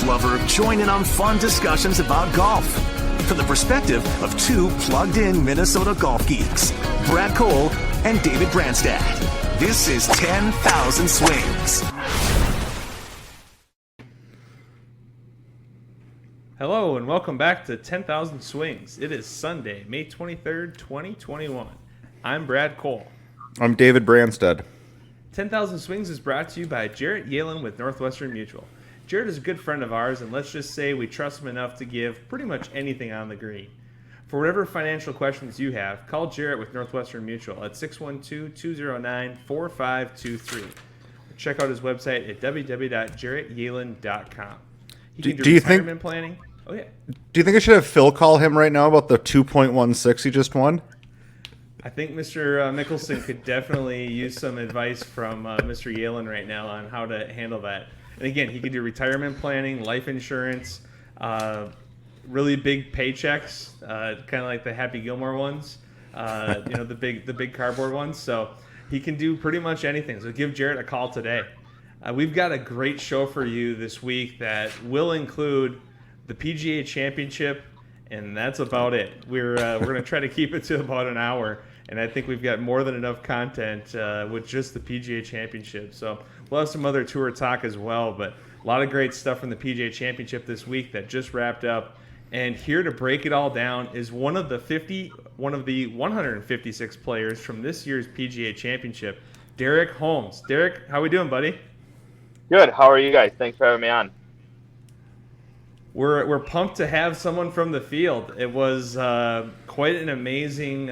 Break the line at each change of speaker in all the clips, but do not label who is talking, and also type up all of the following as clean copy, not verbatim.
lover join in on fun discussions about golf from the perspective of two plugged-in Minnesota golf geeks, Brad Cole and David Branstad. This is 10,000 Swings.
Hello and welcome back to 10,000 Swings. It is Sunday, May 23rd, 2021. I'm Brad Cole.
I'm David Branstad.
10,000 Swings is brought to you by Jarrett Yalen with Northwestern Mutual. Jarrett is a good friend of ours, and let's just say we trust him enough to give pretty much anything on the green. For whatever financial questions you have, call Jarrett with Northwestern Mutual at 612-209-4523. Check out his website at www.jarrettyalen.com. He can do retirement planning. Oh, yeah.
Do you think I should have Phil call him right now about the 2.16 he just won?
I think Mr. Mickelson could definitely use some advice from Mr. Yalen right now on how to handle that. And again, he could do retirement planning, life insurance, really big paychecks, kind of like the Happy Gilmore ones, the big cardboard ones. So he can do pretty much anything. So give Jarrett a call today. We've got a great show for you this week that will include the PGA Championship, and that's about it. We're going to try to keep it to about an hour, and I think we've got more than enough content with just the PGA Championship. So we'll have some other tour talk as well, but a lot of great stuff from the PGA Championship this week that just wrapped up. And here to break it all down is one of the 156 players from this year's PGA Championship, David Holmes. Derek, how we doing, buddy?
Good. How are you guys? Thanks for having me on.
We're pumped to have someone from the field. It was quite an amazing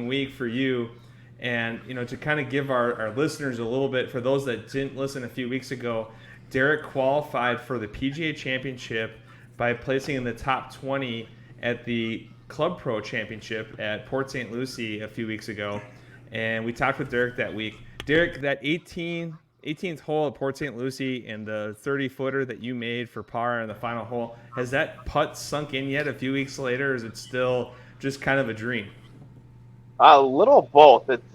week for you, and to kind of give our listeners a little bit. For those that didn't listen a few weeks ago, Derek qualified for the PGA Championship by placing in the top 20 at the Club Pro Championship at Port St. Lucie a few weeks ago, and we talked with Derek that week. Derek, that 18th hole at Port St. Lucie and the 30-footer that you made for par in the final hole, has that putt sunk in yet a few weeks later, or is it still just kind of a dream?
A little both. It's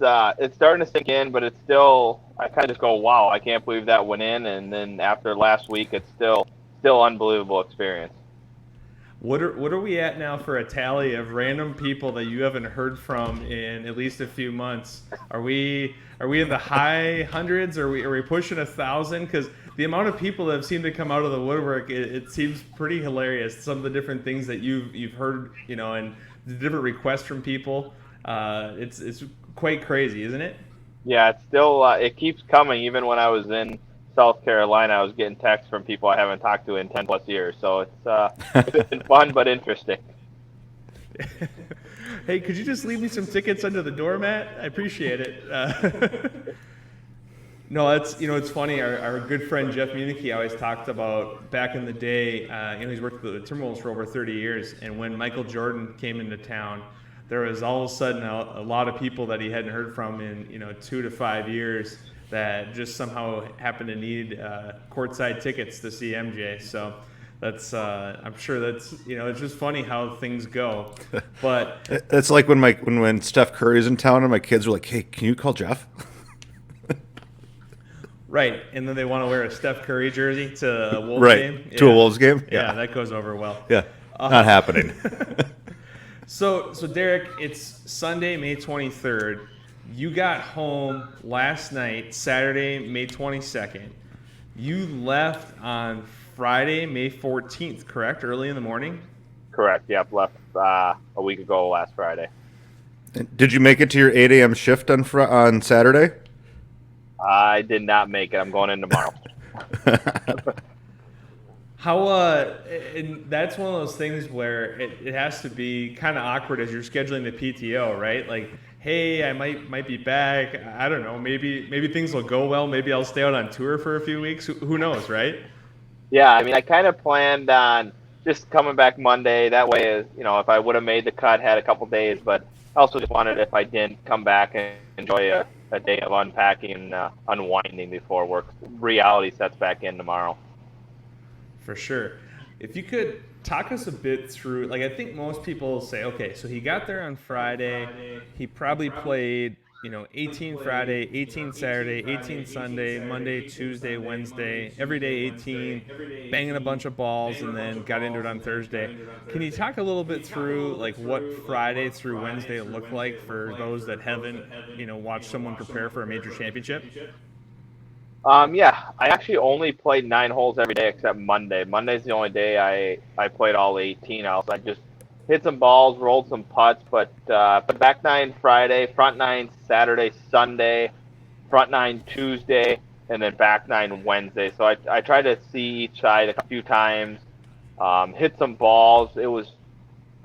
starting to sink in, but it's still, I kind of just go, wow, I can't believe that went in. And then after last week, it's still unbelievable experience.
What are we at now for a tally of random people that you haven't heard from in at least a few months? Are we in the high hundreds? Are we pushing 1,000? Because the amount of people that have seemed to come out of the woodwork, it seems pretty hilarious. Some of the different things that you've heard, and the different requests from people. It's quite crazy, isn't it?
Yeah, it's still it keeps coming. Even when I was in South Carolina, I was getting texts from people I haven't talked to in 10 plus years. So it's been fun but interesting.
Hey, could you just leave me some tickets under the doormat? I appreciate it. No, it's funny. Our good friend Jeff Munichie always talked about back in the day. He's worked with the Timberwolves for over 30 years, and when Michael Jordan came into town, there was all of a sudden a lot of people that he hadn't heard from in 2 to 5 years that just somehow happened to need courtside tickets to see MJ. So that's I'm sure that's it's just funny how things go. But
it's like when Steph Curry's in town and my kids were like, "Hey, can you call Jeff?"
Right, and then they want to wear a Steph Curry jersey to a Wolves game.
To a Wolves game.
Yeah, that goes over well.
Yeah, not happening.
So Derek, it's Sunday, May 23rd. You got home last night, Saturday, May 22nd. You left on Friday, May 14th, correct? Early in the morning?
Correct. Yep, left a week ago last Friday.
Did you make it to your 8 a.m. shift on Saturday?
I did not make it. I'm going in tomorrow.
How and that's one of those things where it has to be kind of awkward as you're scheduling the PTO, right? Like, hey, I might be back. I don't know. Maybe things will go well. Maybe I'll stay out on tour for a few weeks. Who knows, right?
Yeah, I mean, I kind of planned on just coming back Monday. That way, if I would have made the cut, had a couple days. But I also just wanted, if I didn't, come back and enjoy a day of unpacking and unwinding before work. Reality sets back in tomorrow.
For sure. If you could talk us a bit through, I think most people say, okay, so he got there on Friday. He probably played 18 Friday, 18 Saturday, 18 Sunday, Monday, Tuesday, Wednesday, every day 18, banging a bunch of balls, and then got into it on Thursday. Can you talk a little bit through like what Friday through Wednesday look like for those that haven't, watched someone prepare for a major championship?
Yeah, I actually only played 9 holes every day except Monday. Monday's the only day I played all 18 holes. I just hit some balls, rolled some putts, but back 9 Friday, front 9 Saturday, Sunday, front 9 Tuesday, and then back 9 Wednesday. So I tried to see each side a few times, hit some balls. It was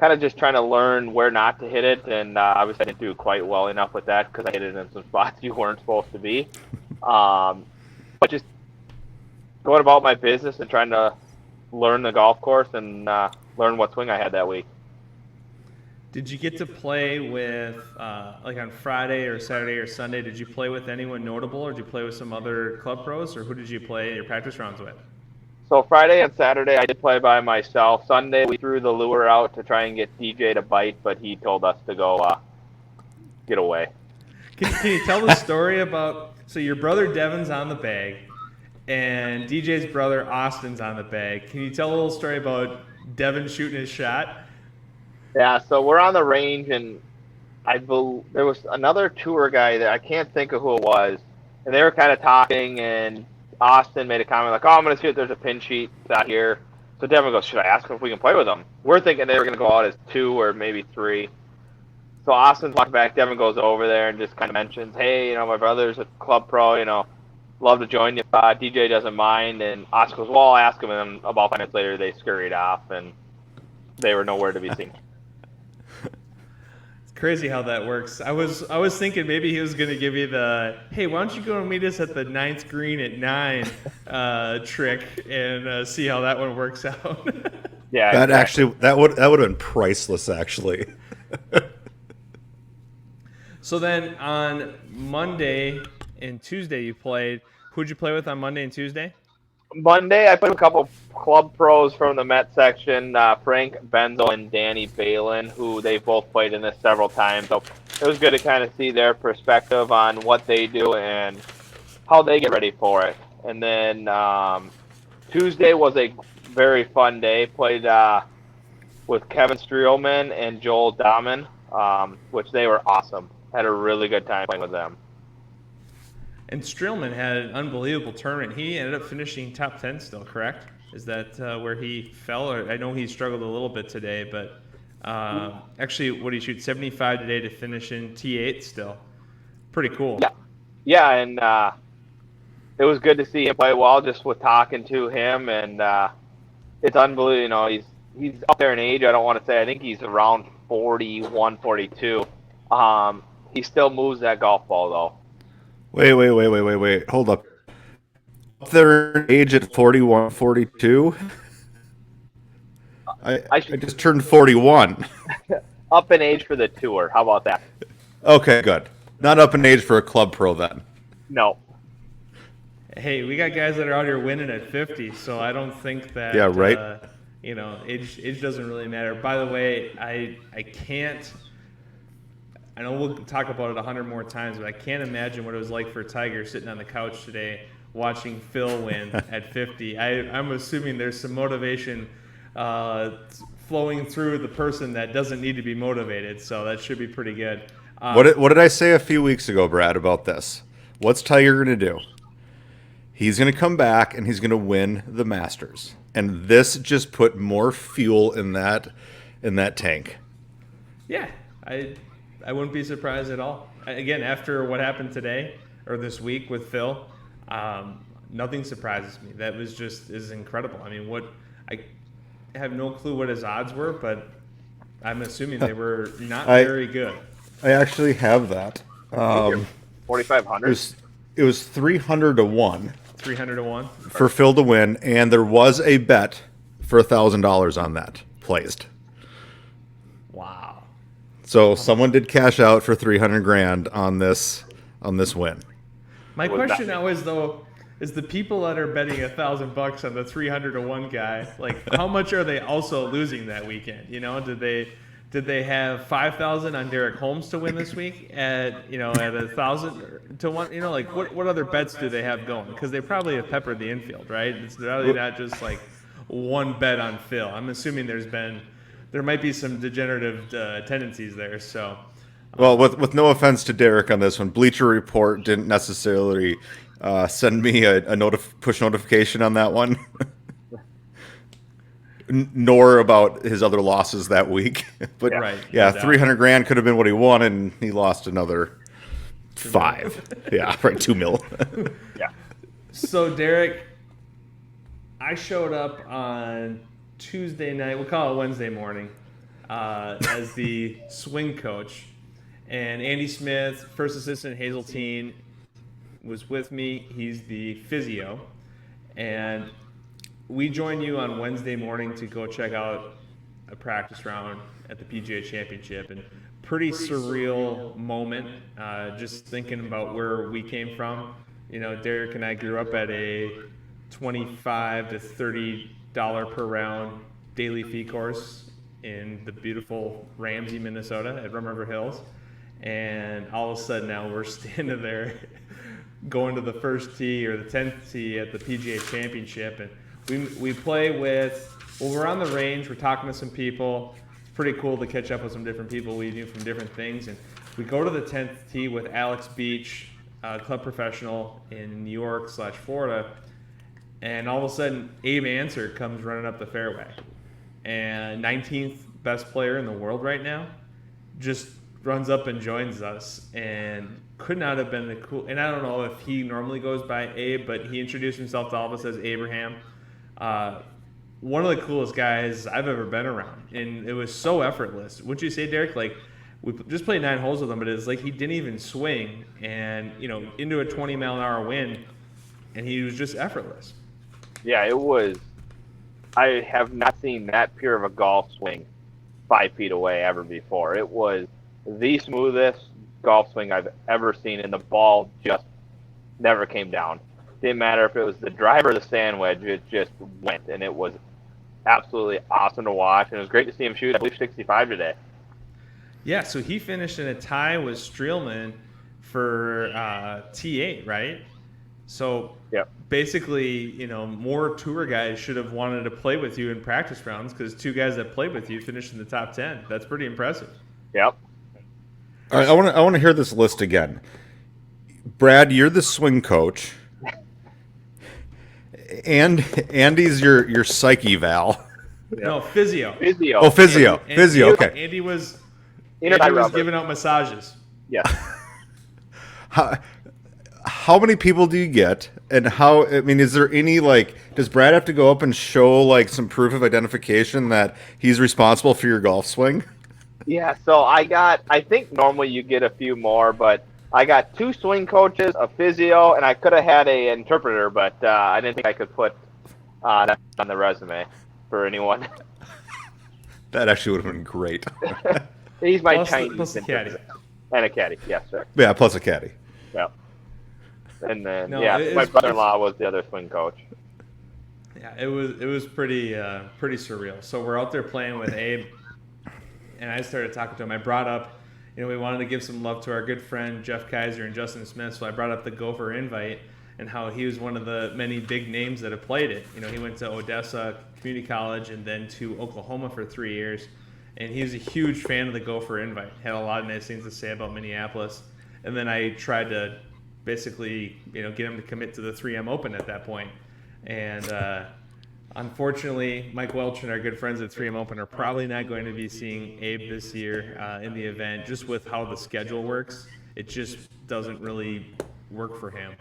kind of just trying to learn where not to hit it, and obviously I didn't do quite well enough with that because I hit it in some spots you weren't supposed to be. But just going about my business and trying to learn the golf course and learn what swing I had that week.
Did you get to play with, like on Friday or Saturday or Sunday, did you play with anyone notable, or did you play with some other club pros, or who did you play your practice rounds with?
So Friday and Saturday I did play by myself. Sunday we threw the lure out to try and get DJ to bite, but he told us to go get away.
Can you tell the story about, so your brother Devin's on the bag, and DJ's brother Austin's on the bag. Can you tell a little story about Devin shooting his shot?
Yeah, so we're on the range, and there was another tour guy that I can't think of who it was, and they were kind of talking, and Austin made a comment like, "Oh, I'm going to see if there's a pin sheet out here." So Devin goes, "Should I ask him if we can play with them?" We're thinking they were going to go out as 2 or maybe 3. So Austin's walking back. Devin goes over there and just kind of mentions, "Hey, my brother's a club pro, love to join you. DJ doesn't mind." And Austin goes, "Well, I'll ask him." And then about 5 minutes later, they scurried off, and they were nowhere to be seen.
Crazy how that works. I was thinking maybe he was going to give you the, "Hey, why don't you go and meet us at the 9th green at 9 trick and see how that one works out."
Yeah,
that
exactly.
actually that would have been priceless, actually.
So then on Monday and Tuesday you played. Who'd you play with on Monday and Tuesday?
Monday, I played with a couple club pros from the Met section, Frank Benzo and Danny Balin, who they both played in this several times. So it was good to kind of see their perspective on what they do and how they get ready for it. And then Tuesday was a very fun day. Played with Kevin Streelman and Joel Dahman, which they were awesome. Had a really good time playing with them.
And Streelman had an unbelievable tournament. He ended up finishing top 10 still, correct? Is that where he fell? Or I know he struggled a little bit today, but actually, what did he shoot? 75 today to finish in T8 still. Pretty cool.
Yeah, and it was good to see him play well just with talking to him. And it's unbelievable. He's up there in age. I don't want to say. I think he's around 41, 42. He still moves that golf ball, though.
Wait. Hold up. Up there in age at 41, 42? I just turned 41.
Up in age for the tour. How about that?
Okay, good. Not up in age for a club pro then.
No.
Hey, we got guys that are out here winning at 50, so I don't think that.
Yeah, right.
Age doesn't really matter. By the way, I can't. I know we'll talk about it 100 more times, but I can't imagine what it was like for Tiger sitting on the couch today watching Phil win at 50. I'm assuming there's some motivation flowing through the person that doesn't need to be motivated, so that should be pretty good.
What did I say a few weeks ago, Brad, about this? What's Tiger going to do? He's going to come back and he's going to win the Masters. And this just put more fuel in that tank.
Yeah, I wouldn't be surprised at all. Again, after what happened today or this week with Phil, nothing surprises me. That was is incredible. I mean, I have no clue what his odds were, but I'm assuming they were not very good.
I actually have that.
4,500.
It was 300 to 1.
300 to 1
for Phil to win, and there was a bet for $1,000 on that placed.
Wow.
So someone did cash out for $300,000 on this win.
My question now is the people that are betting $1,000 on the 300 to 1 guy, like how much are they also losing that weekend? Do Did they have 5,000 on Derek Holmes to win this week at 1,000 to 1? Like what other bets do they have going? Because they probably have peppered the infield, right? It's probably not just like one bet on Phil. I'm assuming there might be some degenerative tendencies there. So,
well, with no offense to Derek on this one, Bleacher Report didn't necessarily send me a push notification on that one. Nor about his other losses that week. But
right,
yeah, $300,000 could have been what he wanted, and he lost another $5 million. Yeah, right, $2 million.
Yeah.
So Derek, I showed up on Tuesday night, we'll call it Wednesday morning, as the swing coach. And Andy Smith, first assistant Hazeltine, was with me. He's the physio. And we join you on Wednesday morning to go check out a practice round at the PGA Championship. And pretty surreal moment, just thinking about where we came from. Derek and I grew up at a $25 to $30 per round daily fee course in the beautiful Ramsey, Minnesota at Rum River Hills. And all of a sudden now we're standing there going to the first tee or the 10th tee at the PGA Championship. And we play with, we're on the range, we're talking to some people. It's pretty cool to catch up with some different people we knew from different things. And we go to the 10th tee with Alex Beach, club professional in New York/Florida. And all of a sudden, Abe Answer comes running up the fairway. And 19th best player in the world right now just runs up and joins us. And could not have been the cool. And I don't know if he normally goes by Abe, but he introduced himself to all of us as Abraham. One of the coolest guys I've ever been around, and it was so effortless. Wouldn't you say, Derek? Like, we just played 9 holes with him, but it's like he didn't even swing, and into a 20-mile-an-hour wind, and he was just effortless.
Yeah, it was. I have not seen that pure of a golf swing 5 feet away ever before. It was the smoothest golf swing I've ever seen, and the ball just never came down. Didn't matter if it was the driver or the sand wedge, it just went, and it was absolutely awesome to watch. And it was great to see him shoot, I believe, 65 today.
Yeah, so he finished in a tie with Streelman for T8, right? So
yep.
Basically, more tour guys should have wanted to play with you in practice rounds because 2 guys that played with you finished in the top 10. That's pretty impressive.
Yep.
All right, I want to hear this list again. Brad, you're the swing coach. And Andy's your psyche Val.
Yep.
No, physio.
Physio.
Oh, physio. Physio, okay.
Andy was
Rubber.
giving out massages.
Yeah.
How many people do you get? And is there any, does Brad have to go up and show, some proof of identification that he's responsible for your golf swing?
Yeah, so I think normally you get a few more, but I got 2 swing coaches, a physio, and I could have had an interpreter, but I didn't think I could put that on the resume for anyone.
That actually would have been great.
He's my
plus
Chinese
the caddy.
And a caddy, yes, sir.
Yeah, plus a caddy.
Yeah. And then,
No,
my brother-in-law was the other swing coach.
Yeah, it was pretty surreal. So we're out there playing with Abe, and I started talking to him. I brought up, we wanted to give some love to our good friend Jeff Kaiser and Justin Smith, so I brought up the Gopher invite and how he was one of the many big names that have played it. He went to Odessa Community College and then to Oklahoma for 3 years, and he was a huge fan of the Gopher invite. Had a lot of nice things to say about Minneapolis, and then I tried to basically, get him to commit to the 3M Open at that point. And unfortunately, Mike Welch and our good friends at 3M Open are probably not going to be seeing Abe this year in the event, just with how the schedule works. It just doesn't really work for him.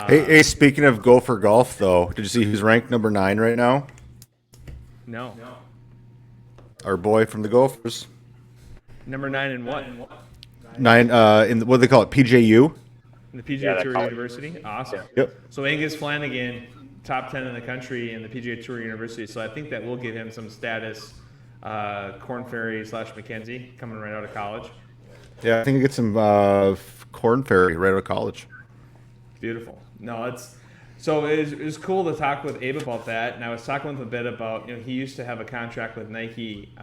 Hey, speaking of Gopher golf, though, did you see who's ranked number 9 right now?
No.
Our boy from the Gophers.
Number 9 in what?
9 in what do they call it? PJU.
In the PGA Tour University? Awesome.
Yep.
So Angus Flanagan, top 10 in the country in the PGA Tour University. So I think that will give him some status. Corn Ferry / Mackenzie coming right out of college.
Yeah, I think he gets some Corn Ferry right out of college.
Beautiful. No, So it was cool to talk with Abe about that, and I was talking with him a bit about, he used to have a contract with Nike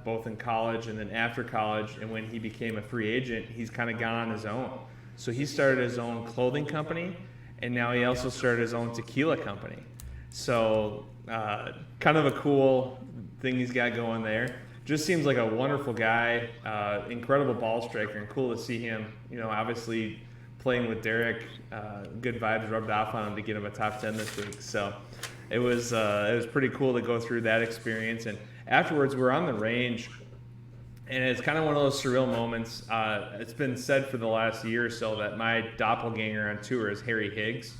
both in college and then after college, and when he became a free agent, he's kind of gone on his own. So he started his own clothing company, and now he also started his own tequila company. So kind of a cool thing he's got going there. Just seems like a wonderful guy, incredible ball striker, and cool to see him, obviously playing with Derek, good vibes rubbed off on him to get him a top 10 this week. So it was pretty cool to go through that experience. And afterwards, we're on the range, and it's kind of one of those surreal moments. It's been said for the last year or so that my doppelganger on tour is Harry Higgs.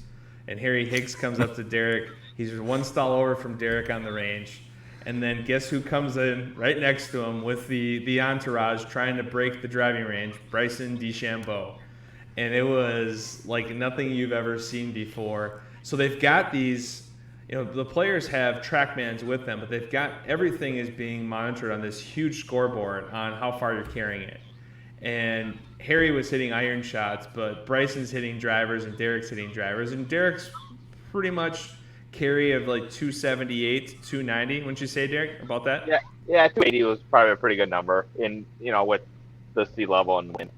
And Harry Higgs comes up to Derek. He's one stall over from Derek on the range. And then guess who comes in right next to him with the entourage trying to break the driving range? Bryson DeChambeau. And it was like nothing you've ever seen before. So they've got these, the players have TrackMans with them, but they've got everything is being monitored on this huge scoreboard on how far you're carrying it. And Harry was hitting iron shots, but Bryson's hitting drivers and Derek's hitting drivers. And Derek's pretty much carry of like 278, 290. Wouldn't you say, Derek, about that?
Yeah, 280 was probably a pretty good number in, with the sea level and wind.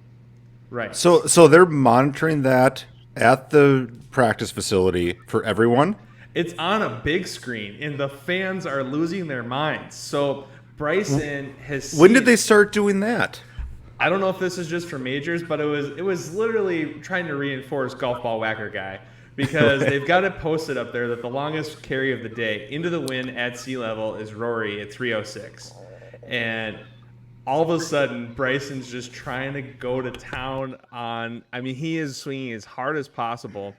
Right.
So they're monitoring that at the practice facility for everyone?
It's on a big screen, and the fans are losing their minds. So Bryson has
When did they start doing that?
I don't know if this is just for majors, but it was literally trying to reinforce Golf Ball Whacker Guy, because they've got it posted up there that the longest carry of the day into the wind at sea level is Rory at 306. And all of a sudden, Bryson's just trying to go to town on, he is swinging as hard as possible.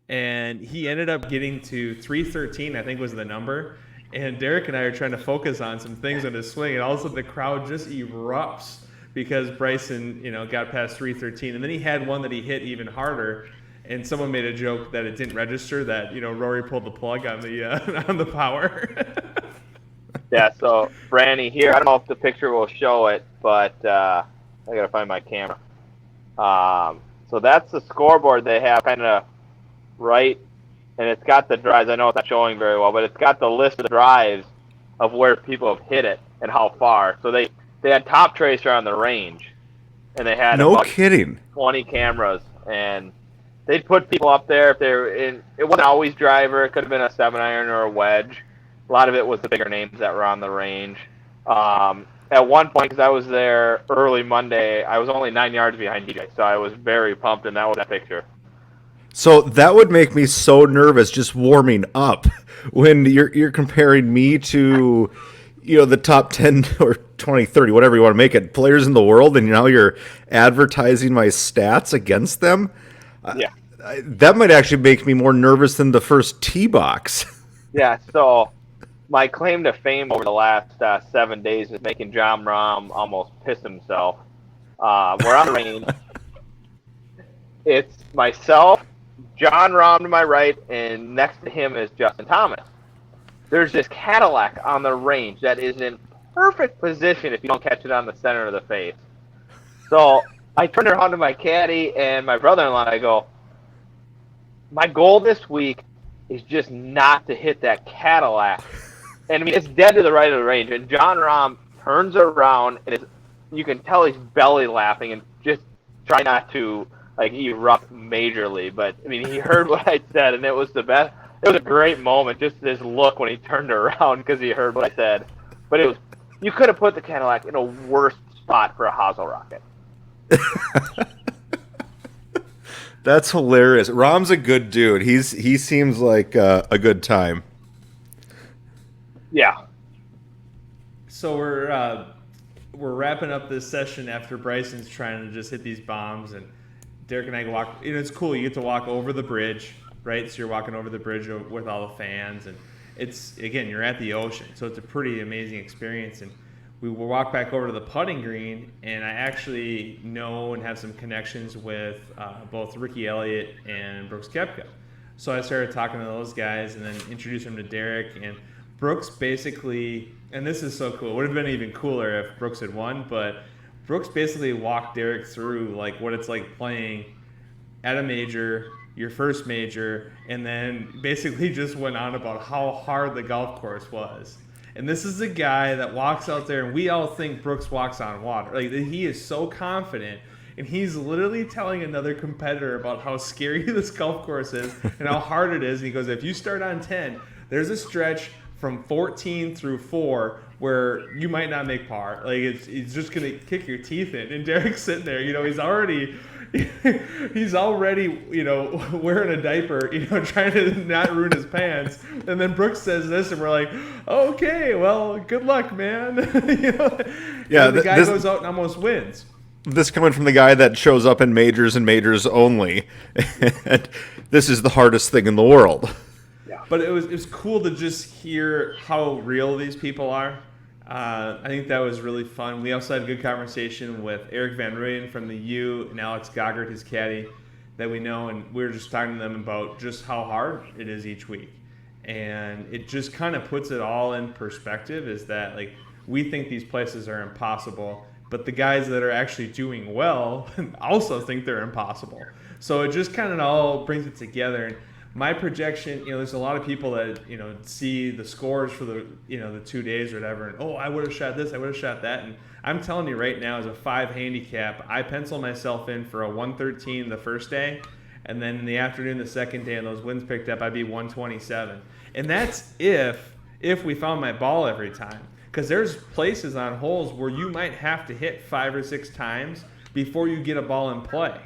And he ended up getting to 313, I think was the number. And Derek and I are trying to focus on some things on his swing. And all of a sudden, the crowd just erupts because Bryson, got past 313. And then he had one that he hit even harder. And someone made a joke that it didn't register, that, Rory pulled the plug on the on the power.
Yeah, so Branny here, I don't know if the picture will show it, but I gotta find my camera. So that's the scoreboard they have kind of right, and it's got the drives. I know it's not showing very well, but it's got the list of the drives of where people have hit it and how far. So they had Top Tracer on the range, and they had
No
about
kidding.
20 cameras, and they'd put people up there if they were in. It wasn't always driver. It could have been a 7-iron or a wedge. A lot of it was the bigger names that were on the range. At one point, because I was there early Monday, I was only 9 yards behind DJ, so I was very pumped, and that was that picture.
So that would make me so nervous just warming up when you're comparing me to, the top 10 or 20, 30, whatever you want to make it, players in the world, and now you're advertising my stats against them.
Yeah.
That might actually make me more nervous than the first tee box.
Yeah, so my claim to fame over the last 7 days is making John Rahm almost piss himself. We're on the range. It's myself, John Rahm to my right, and next to him is Justin Thomas. There's this Cadillac on the range that is in perfect position if you don't catch it on the center of the face. So I turned around to my caddy and my brother-in-law, and I go, my goal this week is just not to hit that Cadillac. And it's dead to the right of the range. And John Rahm turns around, and you can tell he's belly laughing and just try not to erupt majorly. But he heard what I said, and it was the best. It was a great moment, just this look when he turned around because he heard what I said. But you could have put the Cadillac in a worse spot for a hosel rocket.
That's hilarious. Rahm's a good dude. He seems like a good time.
Yeah.
So we're wrapping up this session after Bryson's trying to just hit these bombs, and Derek and I walk. It's cool. You get to walk over the bridge, right? So you're walking over the bridge with all the fans, and you're at the ocean, so it's a pretty amazing experience. And we will walk back over to the putting green, and I actually know and have some connections with both Ricky Elliott and Brooks Koepka. So I started talking to those guys and then introduced them to Derek. And Brooks basically, and this is so cool, it would have been even cooler if Brooks had won, but Brooks basically walked Derek through what it's like playing at a major your first major, and then basically just went on about how hard the golf course was. And this is a guy that walks out there, and we all think Brooks walks on water. Like, he is so confident, and he's literally telling another competitor about how scary this golf course is and how hard it is. And he goes, if you start on 10, there's a stretch from 14 through 4 where you might not make par. Like, it's just going to kick your teeth in. And Derek's sitting there, he's already wearing a diaper, trying to not ruin his pants. And then Brooks says this, and we're like, okay, well, good luck, man.
Yeah,
the guy goes out and almost wins.
This coming from the guy that shows up in majors and majors only. And this is the hardest thing in the world.
Yeah.
But it was cool to just hear how real these people are. I think that was really fun. We also had a good conversation with Eric Van Rooyen from the U and Alex Goggart, his caddy, that we know, and we were just talking to them about just how hard it is each week. And it just kind of puts it all in perspective, is that, like, we think these places are impossible, but the guys that are actually doing well also think they're impossible. So it just kind of all brings it together. And my projection, there's a lot of people that, see the scores for the 2 days or whatever, and, I would have shot this, I would have shot that. And I'm telling you right now, as a 5 handicap, I pencil myself in for a 113 the first day, and then in the afternoon, the second day, and those winds picked up, I'd be 127. And that's if we found my ball every time. Because there's places on holes where you might have to hit 5 or 6 times before you get a ball in play.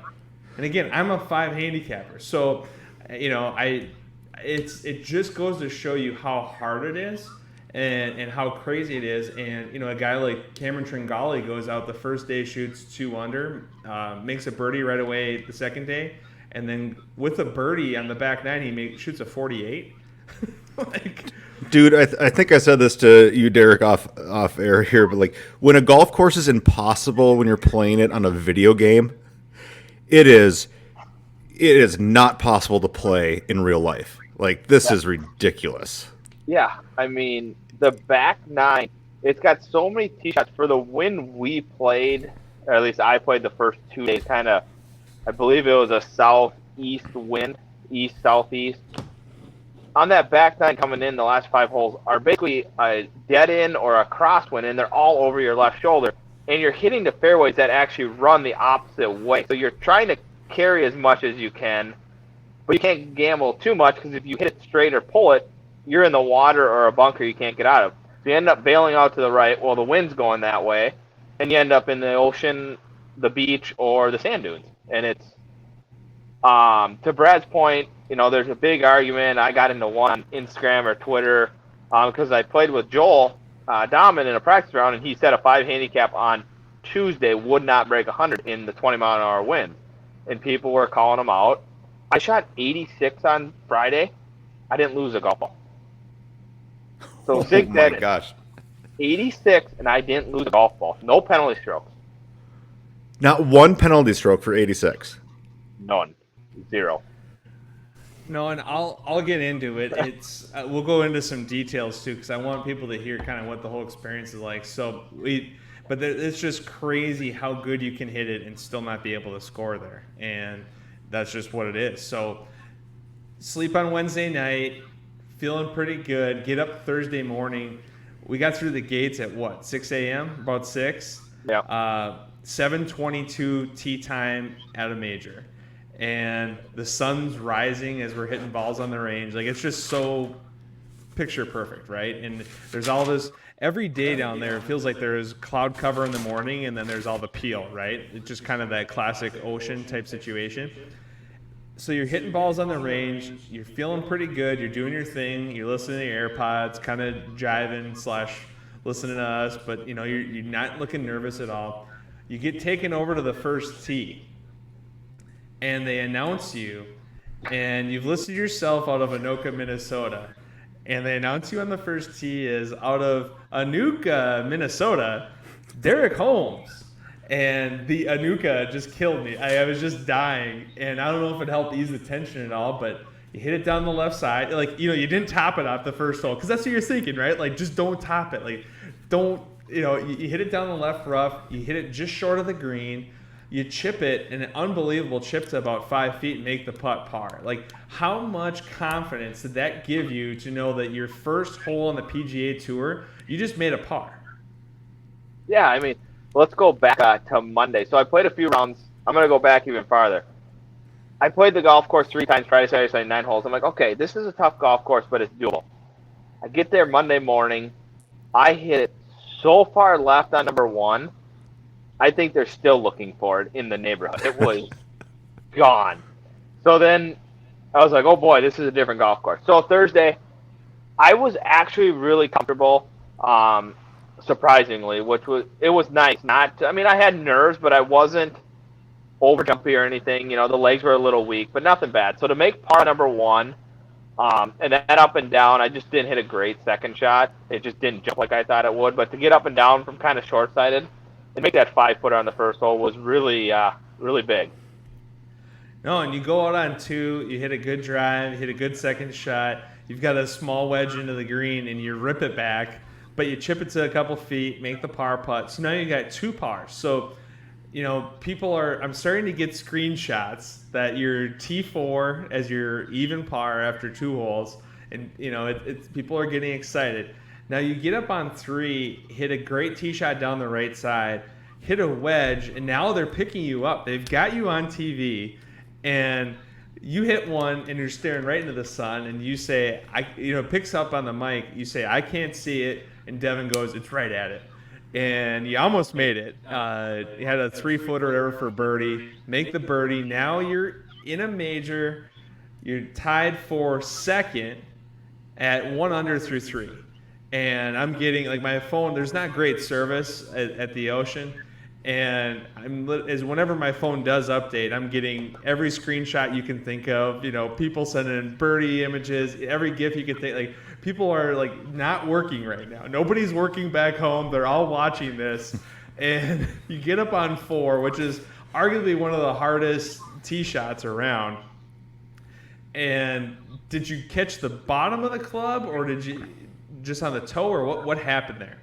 And again, I'm a 5 handicapper, so it just goes to show you how hard it is and how crazy it is. And a guy like Cameron Tringali goes out the first day, shoots 2 under, makes a birdie right away the second day, and then with a birdie on the back 9, he shoots a 48.
Dude, I think I said this to you, Derek, off air here, but like, when a golf course is impossible when you're playing it on a video game, it is not possible to play in real life. Like, this is ridiculous.
Yeah, I mean, the back 9, it's got so many tee shots. For the wind we played, or at least I played the first 2 days, I believe it was a southeast wind, east-southeast. On that back 9 coming in, the last 5 holes are basically a dead end or a crosswind, and they're all over your left shoulder. And you're hitting the fairways that actually run the opposite way. So you're trying to carry as much as you can, but you can't gamble too much, because if you hit it straight or pull it, you're in the water or a bunker you can't get out of. So you end up bailing out to the right. Well, the wind's going that way, and you end up in the ocean, the beach, or the sand dunes. And it's to Brad's point, there's a big argument. I got into one on Instagram or Twitter because I played with Joel Dahman in a practice round, and he said a 5 handicap on Tuesday would not break 100 in the 20-mile-an-hour wind. And people were calling him out. I shot 86 on Friday. I didn't lose a golf ball. So Zig
my
said
gosh.
86, and I didn't lose a golf ball. No penalty strokes.
Not one penalty stroke for 86.
None. 0.
No, and I'll get into it. It's we'll go into some details too, because I want people to hear kind of what the whole experience is like. But it's just crazy how good you can hit it and still not be able to score there, and that's just what it is. So sleep on Wednesday night, feeling pretty good. Get up Thursday morning. We got through the gates at 6 a.m. About 6.
Yeah.
7:22 tee time at a major. And the sun's rising as we're hitting balls on the range. Like, it's just so picture perfect, right? And there's all this every day down there. It feels like there's cloud cover in the morning, and then there's all the peel, right? It's just kind of that classic ocean type situation. So you're hitting balls on the range. You're feeling pretty good. You're doing your thing. You're listening to your AirPods, kind of jiving / listening to us, but you're not looking nervous at all. You get taken over to the first tee, and they announce you, and you've listed yourself out of Anoka, Minnesota, and they announce you on the first tee is out of Anuka, Minnesota, Derek Holmes. And the Anuka just killed me. I was just dying, and I don't know if it helped ease the tension at all, but you hit it down the left side. Like, you didn't top it off the first hole, because that's what you're thinking, right? Like, just don't top it. Like, don't, you hit it down the left rough. You hit it just short of the green. you chip it, and an unbelievable chip to about 5 feet and make the putt par. Like, how much confidence did that give you to know that your first hole on the PGA Tour, you just made a par?
Yeah, I mean, let's go back to Monday. So I played a few rounds. I'm going to go back even farther. I played the golf course 3 times, Friday, Saturday, Sunday, 9 holes. I'm like, okay, this is a tough golf course, but it's doable. I get there Monday morning. I hit it so far left on number 1. I think they're still looking for it in the neighborhood. It was gone. So then I was like, oh boy, this is a different golf course. So Thursday, I was actually really comfortable, surprisingly, it was nice. I had nerves, but I wasn't over jumpy or anything. You know, the legs were a little weak, but nothing bad. So to make par number 1, and that up and down, I just didn't hit a great second shot. It just didn't jump like I thought it would. But to get up and down from kind of short-sighted and make that 5-footer on the first hole was really, really big.
No, and you go out on 2, you hit a good drive, you hit a good second shot, you've got a small wedge into the green, and you rip it back, but you chip it to a couple feet, make the par putt. So now you got 2 pars. So, you know, I'm starting to get screenshots that your T4 as your even par after 2 holes, and, you know, people are getting excited. Now you get up on 3, hit a great tee shot down the right side, hit a wedge, and now they're picking you up. They've got you on TV, and you hit one, and you're staring right into the sun, and you say, picks up on the mic, you say, I can't see it, and Devin goes, it's right at it. And you almost made it. You had a 3-footer or whatever for birdie. Make the birdie. Now you're in a major. You're tied for second at 1 under through 3. And I'm getting, like, my phone, there's not great service at the Ocean. And whenever my phone does update, I'm getting every screenshot you can think of. You know, people sending in birdie images, every GIF you can think. Like, people are, like, not working right now. Nobody's working back home. They're all watching this. And you get up on 4, which is arguably one of the hardest tee shots around. And did you catch the bottom of the club, or did you just on the toe, or what happened there?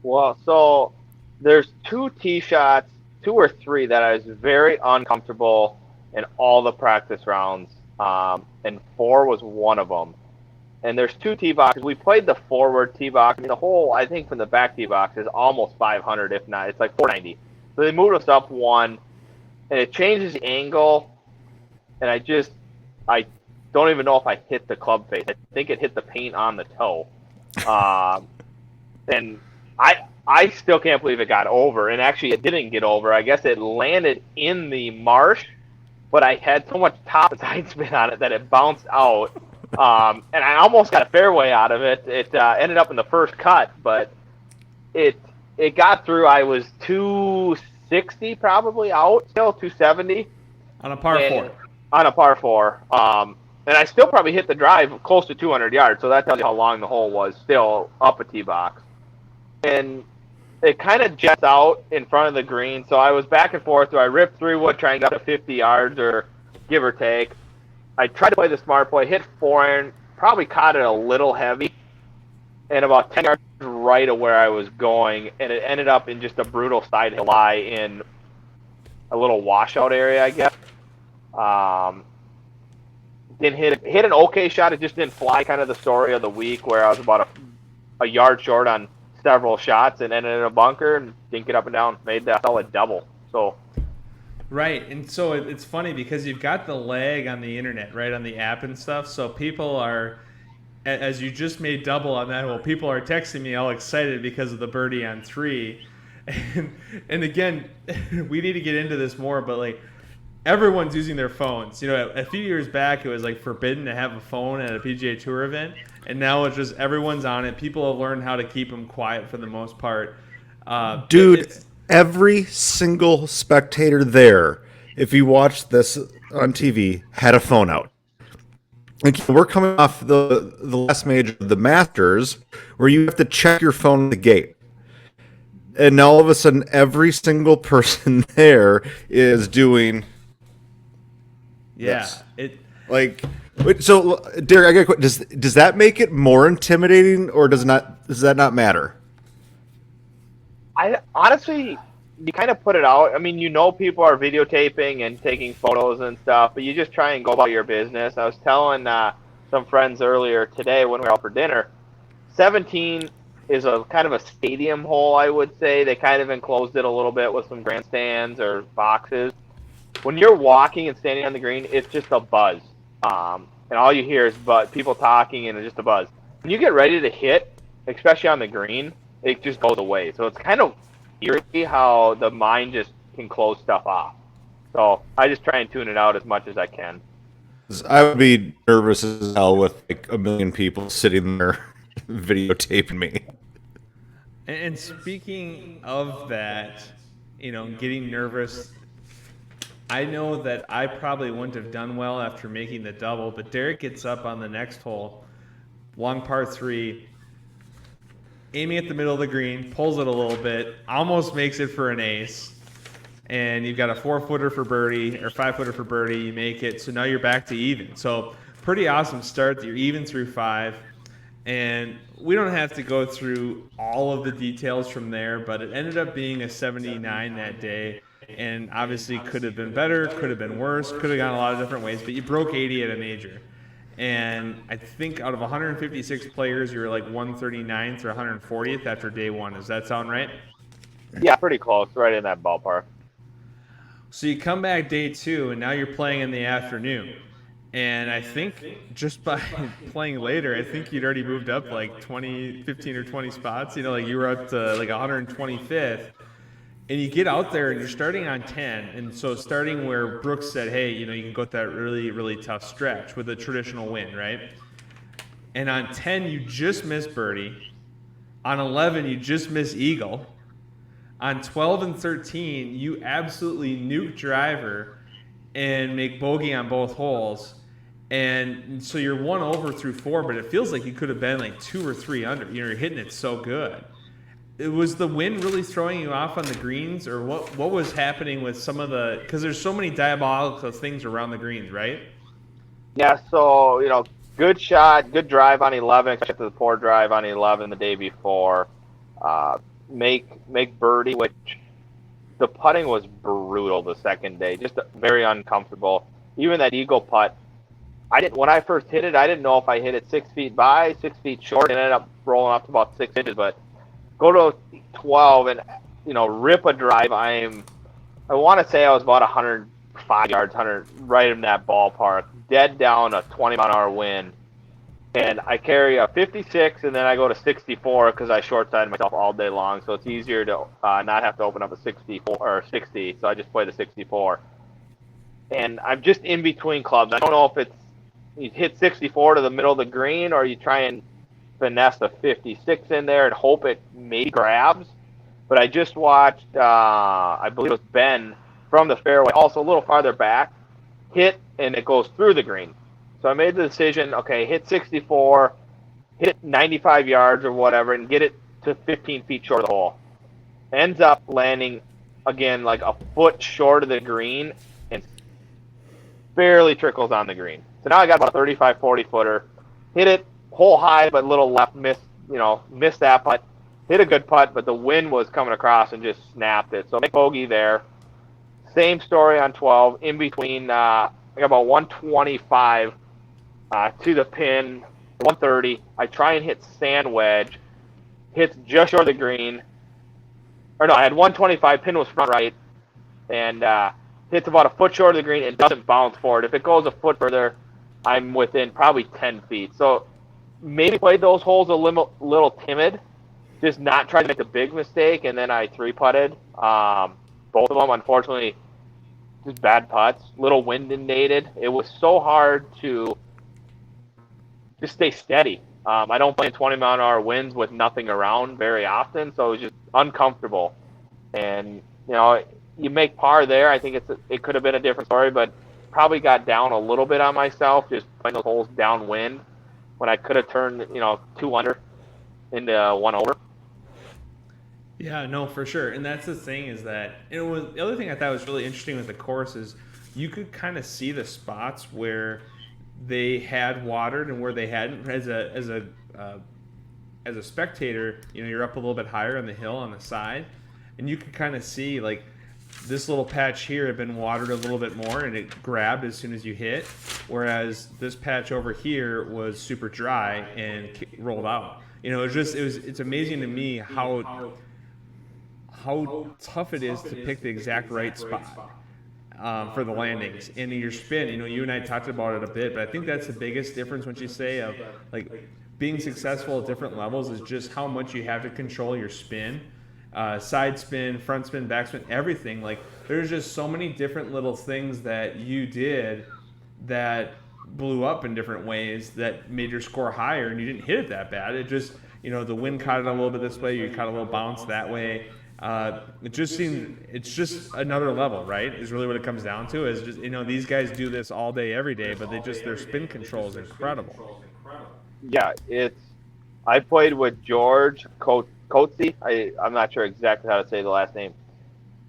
Well, so there's 2 tee shots, 2 or 3 that I was very uncomfortable in all the practice rounds, and 4 was one of them. And there's 2 tee boxes. We played the forward tee box. I mean, the hole, I think, from the back tee box is almost 500, if not. It's like 490. So they moved us up 1, and it changes the angle, and I don't even know if I hit the club face. I think it hit the paint on the toe. And I still can't believe it got over. And actually, it didn't get over. I guess it landed in the marsh, but I had so much top and side spin on it that it bounced out. And I almost got a fairway out of it. It ended up in the first cut, but it got through. I was 260 probably out, still 270.
On a par 4.
On a par 4. And I still probably hit the drive close to 200 yards, so that tells you how long the hole was still up a tee box. And it kind of jets out in front of the green, so I was back and forth. Do I rip 3-wood, try and get up to 50 yards, or give or take? I tried to play the smart play, hit 4-iron, probably caught it a little heavy, and about 10 yards right of where I was going, and it ended up in just a brutal side hill lie in a little washout area, I guess. Didn't hit an okay shot. It just didn't fly. Kind of the story of the week, where I was about a yard short on several shots and ended in a bunker and didn't get up and down. Made that solid double. So.
Right, and so it's funny because you've got the lag on the internet, right, on the app and stuff. So people are, as you just made double on that hole, people are texting me all excited because of the birdie on 3. And again, we need to get into this more, but like, everyone's using their phones. You know, a few years back, it was like forbidden to have a phone at a PGA Tour event, and now it's just everyone's on it. People have learned how to keep them quiet for the most part.
Dude, every single spectator there, if you watched this on TV, had a phone out. Like, we're coming off the last major, the Masters, where you have to check your phone at the gate. And now all of a sudden, every single person there is doing...
Yeah,
so Derek, I got a question. Does that make it more intimidating, or does that not matter?
I honestly, you kind of put it out. I mean, people are videotaping and taking photos and stuff, but you just try and go about your business. I was telling some friends earlier today when we were out for dinner, 17 is a kind of a stadium hole, I would say. They kind of enclosed it a little bit with some grandstands or boxes. When you're walking and standing on the green, it's just a buzz. And all you hear is people talking and it's just a buzz. When you get ready to hit, especially on the green, it just goes away. So it's kind of eerie how the mind just can close stuff off. So I just try and tune it out as much as I can.
I would be nervous as hell with like a million people sitting there videotaping me.
And speaking of that, getting nervous, I know that I probably wouldn't have done well after making the double, but Derek gets up on the next hole, long par 3, aiming at the middle of the green, pulls it a little bit, almost makes it for an ace, and you've got a 4-footer for birdie or 5-footer for birdie. You make it, so now you're back to even. So pretty awesome start. You're even through 5, and we don't have to go through all of the details from there, but it ended up being a 79 that day, and obviously could have been better, could have been worse, could have gone a lot of different ways, but you broke 80 at a major. And I think out of 156 players, you were like 139th or 140th after day 1. Does that sound right?
Yeah, pretty close, right in that ballpark.
So you come back day 2, and now you're playing in the afternoon. And I think just by playing later, I think you'd already moved up like 15 or 20 spots. Like you were up to like 125th. And you get out there and you're starting on 10. And so starting where Brooks said, hey, you can go that really, really tough stretch with a traditional win, right? And on 10, you just miss birdie. On 11, you just miss eagle. On 12 and 13, you absolutely nuke driver and make bogey on both holes. And so you're 1 over through 4, but it feels like you could have been like 2 or 3 under. You're hitting it so good. Was the wind really throwing you off on the greens, or what was happening with some of the, because there's so many diabolical things around the greens, right?
Yeah, so, good shot, good drive on 11, except the poor drive on 11 the day before. Make birdie, which the putting was brutal the second day, just very uncomfortable. Even that eagle putt, when I first hit it, I didn't know if I hit it 6 feet by, 6 feet short, and ended up rolling up to about 6 inches, but go to 12 and, rip a drive. I want to say I was about 105 yards, right in that ballpark, dead down a 20-mile-an-hour wind. And I carry a 56, and then I go to 64 because I short-sided myself all day long. So it's easier to not have to open up a 64 or 60. So I just play the 64. And I'm just in between clubs. I don't know if you hit 64 to the middle of the green, or you try and finesse a 56 in there and hope it maybe grabs. But I just watched, I believe it was Ben from the fairway, also a little farther back, hit, and it goes through the green. So I made the decision, okay, hit 64, hit 95 yards or whatever, and get it to 15 feet short of the hole. Ends up landing, again, like a foot short of the green, and barely trickles on the green. So now I got about a 35, 40-footer. Hit it hole high, but little left, missed that putt. Hit a good putt, but the wind was coming across and just snapped it. So make bogey there. Same story on 12. In between, I got about 125 to the pin, 130. I try and hit sand wedge. Hits just short of the green. Or no, I had 125. Pin was front right. And hits about a foot short of the green and doesn't bounce forward. If it goes a foot further, I'm within probably 10 feet. So maybe played those holes a little timid, just not trying to make a big mistake, and then I 3-putted. Both of them, unfortunately, just bad putts, little wind inundated. It was so hard to just stay steady. I don't play in 20-mile-an-hour winds with nothing around very often, so it was just uncomfortable. And, you make par there. I think it could have been a different story, but probably got down a little bit on myself, just playing those holes downwind when I could have turned, 2 under into 1 over.
Yeah, no, for sure. And that's the thing is that the other thing I thought was really interesting with the course is you could kind of see the spots where they had watered and where they hadn't. As a spectator, you're up a little bit higher on the hill on the side, and you could kind of see like this little patch here had been watered a little bit more and it grabbed as soon as you hit, whereas this patch over here was super dry and rolled out. It's amazing to me how tough it is to pick the exact right spot for the landings and your spin. You and I talked about it a bit, but I think that's the biggest difference when you say of like being successful at different levels is just how much you have to control your spin. Side spin, front spin, back spin, everything. Like there's just so many different little things that you did that blew up in different ways that made your score higher, and you didn't hit it that bad. It just, the wind caught it a little bit this way, you caught a little bounce that way. It's just another level, right? Is really what it comes down to. Is just these guys do this all day, every day, but their spin control is incredible.
Yeah, I played with George Coetzee. I'm not sure exactly how to say the last name.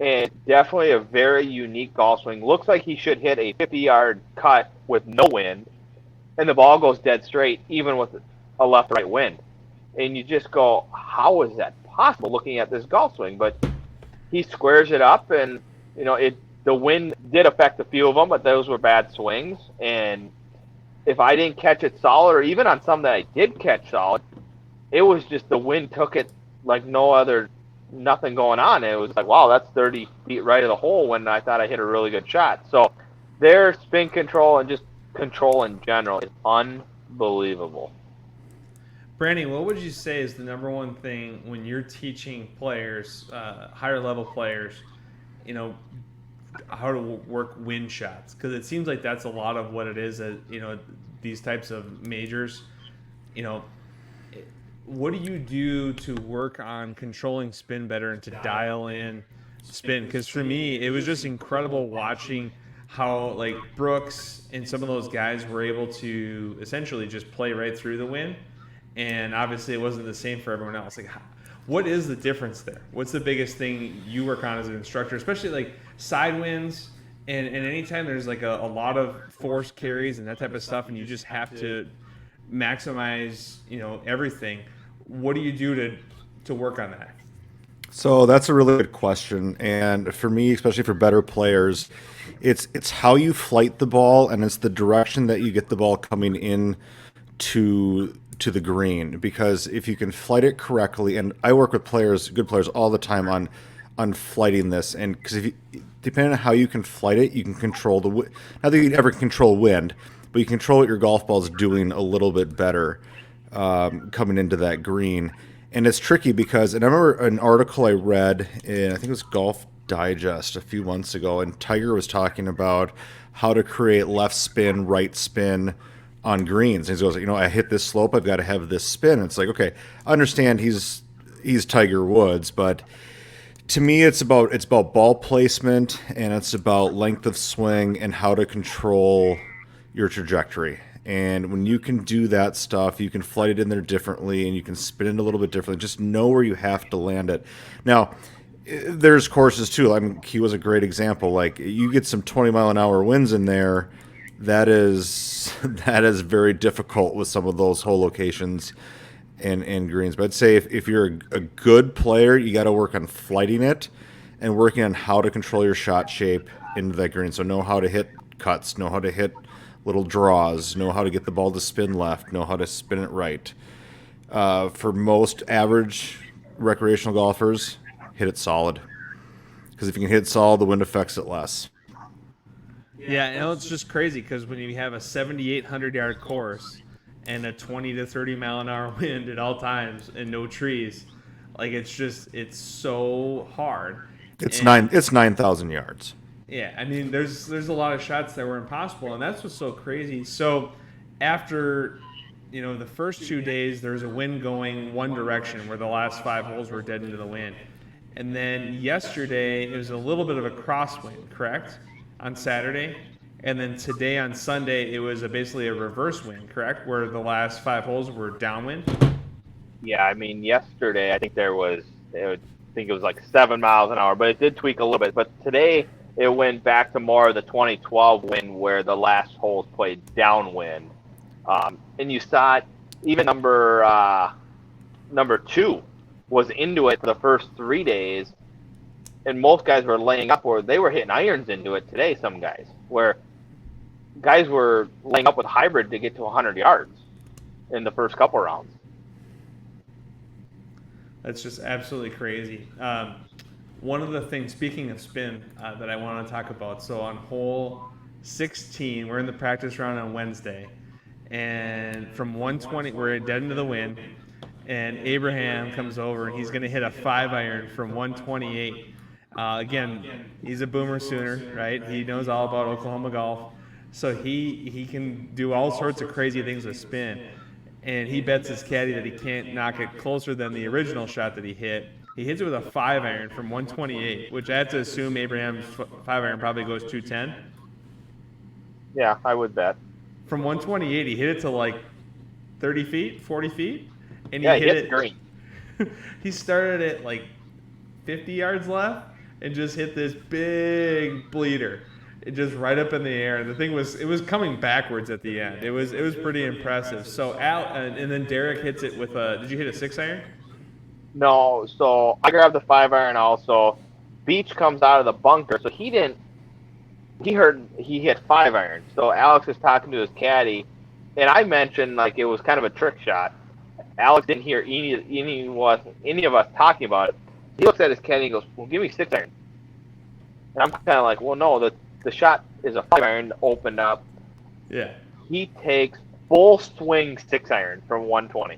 And definitely a very unique golf swing. Looks like he should hit a 50-yard cut with no wind, and the ball goes dead straight, even with a left-right wind. And you just go, how is that possible looking at this golf swing? But he squares it up, and the wind did affect a few of them, but those were bad swings. And if I didn't catch it solid, or even on some that I did catch solid, it was just the wind took it like nothing going on. It was like, wow, that's 30 feet right of the hole when I thought I hit a really good shot. So their spin control and just control in general is unbelievable.
Brandy, what would you say is the number one thing when you're teaching players, higher level players, how to work wind shots? Because it seems like that's a lot of what it is at, these types of majors. What do you do to work on controlling spin better and to dial in spin? Because for me, it was just incredible watching how like Brooks and some of those guys were able to essentially just play right through the wind. And obviously it wasn't the same for everyone else. Like, what is the difference there? What's the biggest thing you work on as an instructor, especially like side winds and anytime there's like a lot of force carries and that type of stuff, and you just have to maximize, everything. What do you do to work on that?
So that's a really good question. And for me, especially for better players, it's how you flight the ball, and it's the direction that you get the ball coming in to the green. Because if you can flight it correctly, and I work with good players all the time on flighting this, and because if you, depending on how you can flight it, you can control not that you can ever control wind, but you control what your golf ball is doing a little bit better coming into that green. And it's tricky because, and I remember an article I read in, I think it was Golf Digest a few months ago, and Tiger was talking about how to create left spin, right spin on greens. And he goes, I hit this slope, I've got to have this spin. And it's like, okay, I understand he's Tiger Woods, but to me, it's about ball placement, and it's about length of swing and how to control your trajectory. And when you can do that stuff, you can flight it in there differently, and you can spin it a little bit differently. Just know where you have to land it. Now, there's courses too. I mean, he was a great example. Like, you get some 20-mile-an-hour winds in there, that is very difficult with some of those hole locations and greens. But I'd say if you're a good player, you got to work on flighting it and working on how to control your shot shape into that green. So know how to hit cuts, know how to hit little draws, know how to get the ball to spin left, know how to spin it right. For most average recreational golfers, hit it solid. Because if you can hit it solid, the wind affects it less.
Yeah, it's just crazy because when you have a 7,800-yard course and a 20 to 30 mile an hour wind at all times and no trees, like it's so hard.
It's 9,000 yards.
Yeah, I mean, there's a lot of shots that were impossible, and that's what's so crazy. So after, the first 2 days, there was a wind going one direction where the last 5 holes were dead into the wind. And then yesterday, it was a little bit of a crosswind, correct, on Saturday? And then today on Sunday, it was basically a reverse wind, correct, where the last 5 holes were downwind?
Yeah, I mean, yesterday, I think it was like 7 miles an hour, but it did tweak a little bit. But today, it went back to more of the 2012 wind where the last holes played downwind. And you saw it, even number 2 was into it for the first 3 days, and most guys were laying up, or they were hitting irons into it today. Some guys, where guys were laying up with hybrid to get to 100 yards in the first couple rounds.
That's just absolutely crazy. One of the things, speaking of spin, that I want to talk about. So on hole 16, we're in the practice round on Wednesday, and from 120, we're dead into the wind, and Abraham comes over, and he's going to hit a 5-iron from 128. Again, he's a boomer sooner, right? He knows all about Oklahoma golf, so he can do all sorts of crazy things with spin. And he bets his caddy that he can't knock it closer than the original shot that he hit. He hits it with a 5-iron from 128, which I have to assume Abraham's 5-iron probably goes 210.
Yeah, I would bet.
From 128, he hit it to like 30 feet, 40 feet, and he
Yeah,
hit
it green.
He started at like 50 yards left and just hit this big bleeder. It just right up in the air. And the thing was, it was coming backwards at the end. It was pretty impressive. So and then Derek hits it with a. Did you hit a 6-iron?
No, so I grabbed the 5-iron also. Beach comes out of the bunker, so he didn't. He heard he hit 5-iron. So Alex is talking to his caddy, and I mentioned like it was kind of a trick shot. Alex didn't hear any of us talking about it. He looks at his caddy and goes, "Well, give me 6-iron." And I'm kind of like, "Well, no, the shot is a 5-iron opened up."
Yeah.
He takes full swing 6-iron from 120.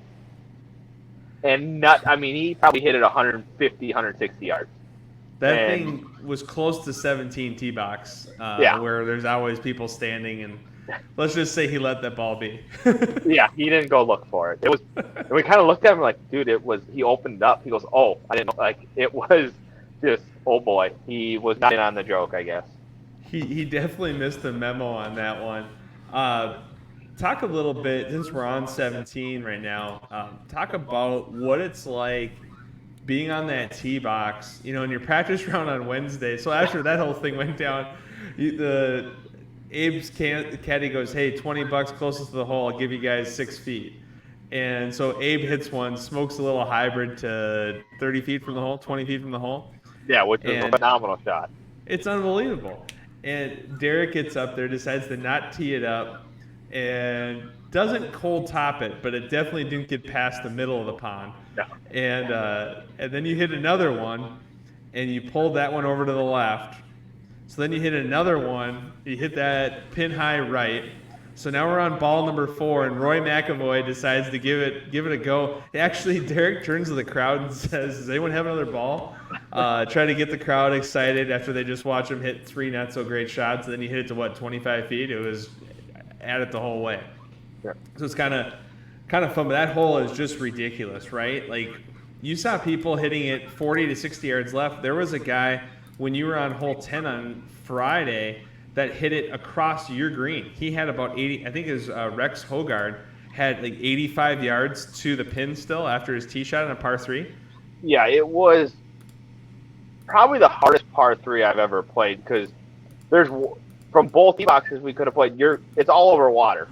And he probably hit it 150, 160 yards.
That thing was close to 17 tee box, where there's always people standing, and let's just say he let that ball be.
Yeah, he didn't go look for it. And we kind of looked at him like, dude, he opened up. He goes, "Oh, I didn't know." Like, it was just, oh boy. He was not in on the joke, I guess.
He definitely missed the memo on that one. Talk a little bit, since we're on 17 right now, talk about what it's like being on that tee box, in your practice round on Wednesday. So after that whole thing went down, Abe's caddy goes, "Hey, $20 closest to the hole, I'll give you guys 6 feet." And so Abe hits one, smokes a little hybrid to 30 feet from the hole, 20 feet from the hole.
Yeah, which is a phenomenal shot.
It's unbelievable. And Derek gets up there, decides to not tee it up, and doesn't cold top it, but it definitely didn't get past the middle of the pond.
No.
And then you hit another one, and you pulled that one over to the left. So then you hit another one, you hit that pin high right. So now we're on ball number 4, and Roy McAvoy decides to give it a go. Actually, Derek turns to the crowd and says, "Does anyone have another ball?" Try to get the crowd excited after they just watch him hit 3 not so great shots. And then he hit it to 25 feet. It was at it the whole way.
Yeah.
So it's kind of fun. But that hole is just ridiculous, right? Like, you saw people hitting it 40 to 60 yards left. There was a guy when you were on hole 10 on Friday that hit it across your green. He had about 80. I think his Rex Hogard had like 85 yards to the pin still after his tee shot on a par 3.
Yeah, it was probably the hardest par 3 I've ever played, because there's, from both tee boxes we could have played, it's all over water.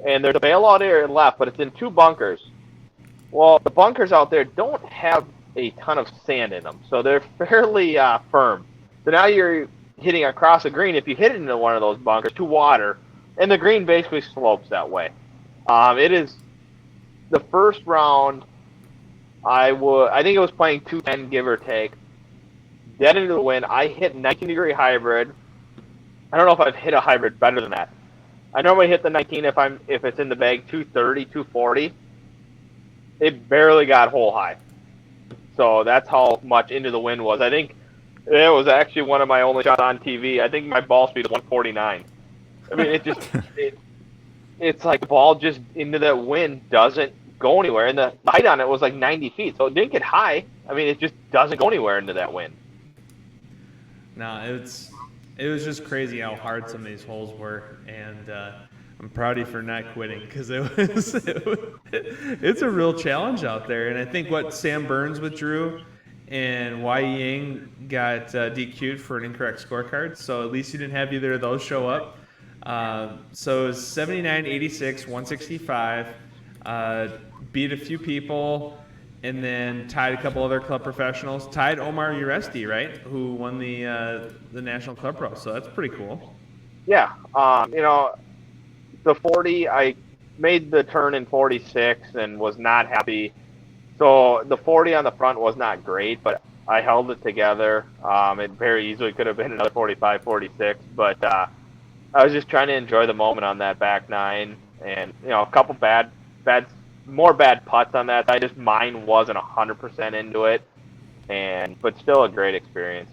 And there's a bailout area left, but it's in 2 bunkers. Well, the bunkers out there don't have a ton of sand in them, so they're fairly firm. So now you're hitting across the green. If you hit it into one of those bunkers to water, and the green basically slopes that way. It is the first round. I think it was playing 210, give or take. Dead into the wind. I hit 19-degree hybrid. I don't know if I've hit a hybrid better than that. I normally hit the 19 if it's in the bag, 230, 240. It barely got hole high. So that's how much into the wind was. I think it was actually one of my only shots on TV. I think my ball speed is 149. I mean, it just it's like the ball just into that wind doesn't go anywhere. And the height on it was like 90 feet. So it didn't get high. I mean, it just doesn't go anywhere into that wind.
No, it was just crazy how hard some of these holes were, and I'm proud of you for not quitting, because it's a real challenge out there. And I think what Sam Burns withdrew and Y Ying got DQ'd for an incorrect scorecard, so at least you didn't have either of those show up. So it was 79, 86, 165. Beat a few people, and then tied a couple other club professionals. Tied Omar Uresti, right, who won the National Club Pro. So that's pretty cool.
Yeah, the 40, I made the turn in 46 and was not happy. So the 40 on the front was not great, but I held it together. It very easily could have been another 45, 46, but I was just trying to enjoy the moment on that back nine, and a couple more bad putts on that. Mine wasn't 100% into it, but still a great experience.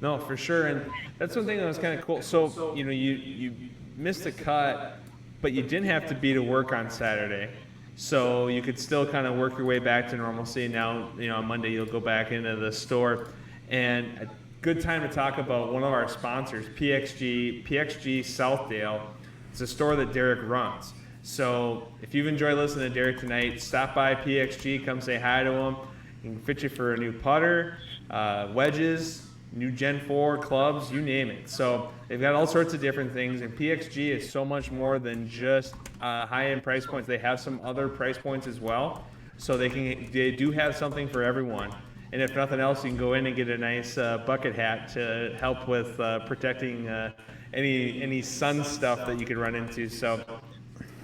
No, for sure, and that's one thing that was kind of cool. So you missed a cut, but you didn't have to be to work on Saturday. So you could still kind of work your way back to normalcy. Now, on Monday you'll go back into the store. And a good time to talk about one of our sponsors, PXG Southdale. It's a store that Derek runs. So if you've enjoyed listening to Derek tonight, stop by PXG, come say hi to him. He can fit you for a new putter, wedges, new Gen 4 clubs, you name it. So they've got all sorts of different things, and PXG is so much more than just high-end price points. They have some other price points as well, so they do have something for everyone. And if nothing else, you can go in and get a nice bucket hat to help with protecting any sun stuff that you could run into. So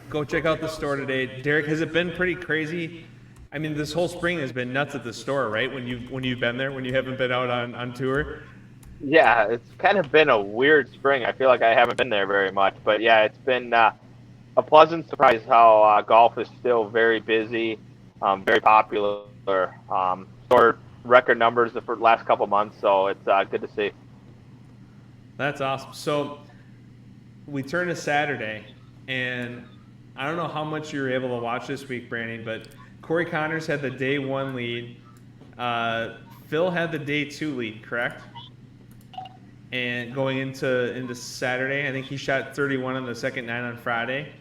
go check out the store today. Derek, has it been pretty crazy? I mean, this whole spring has been nuts at the store, right? When you've been there, when you haven't been out on tour.
Yeah, it's kind of been a weird spring. I feel like I haven't been there very much, but yeah, it's been a pleasant surprise how golf is still very busy, very popular. Store record numbers the last couple months, so it's good to see.
That's awesome. So we turn to Saturday, and I don't know how much you were able to watch this week, Brandy, but Corey Connors had the day 1 lead. Phil had the day 2 lead, correct? And going into Saturday, I think he shot 31 on the second 9 on Friday.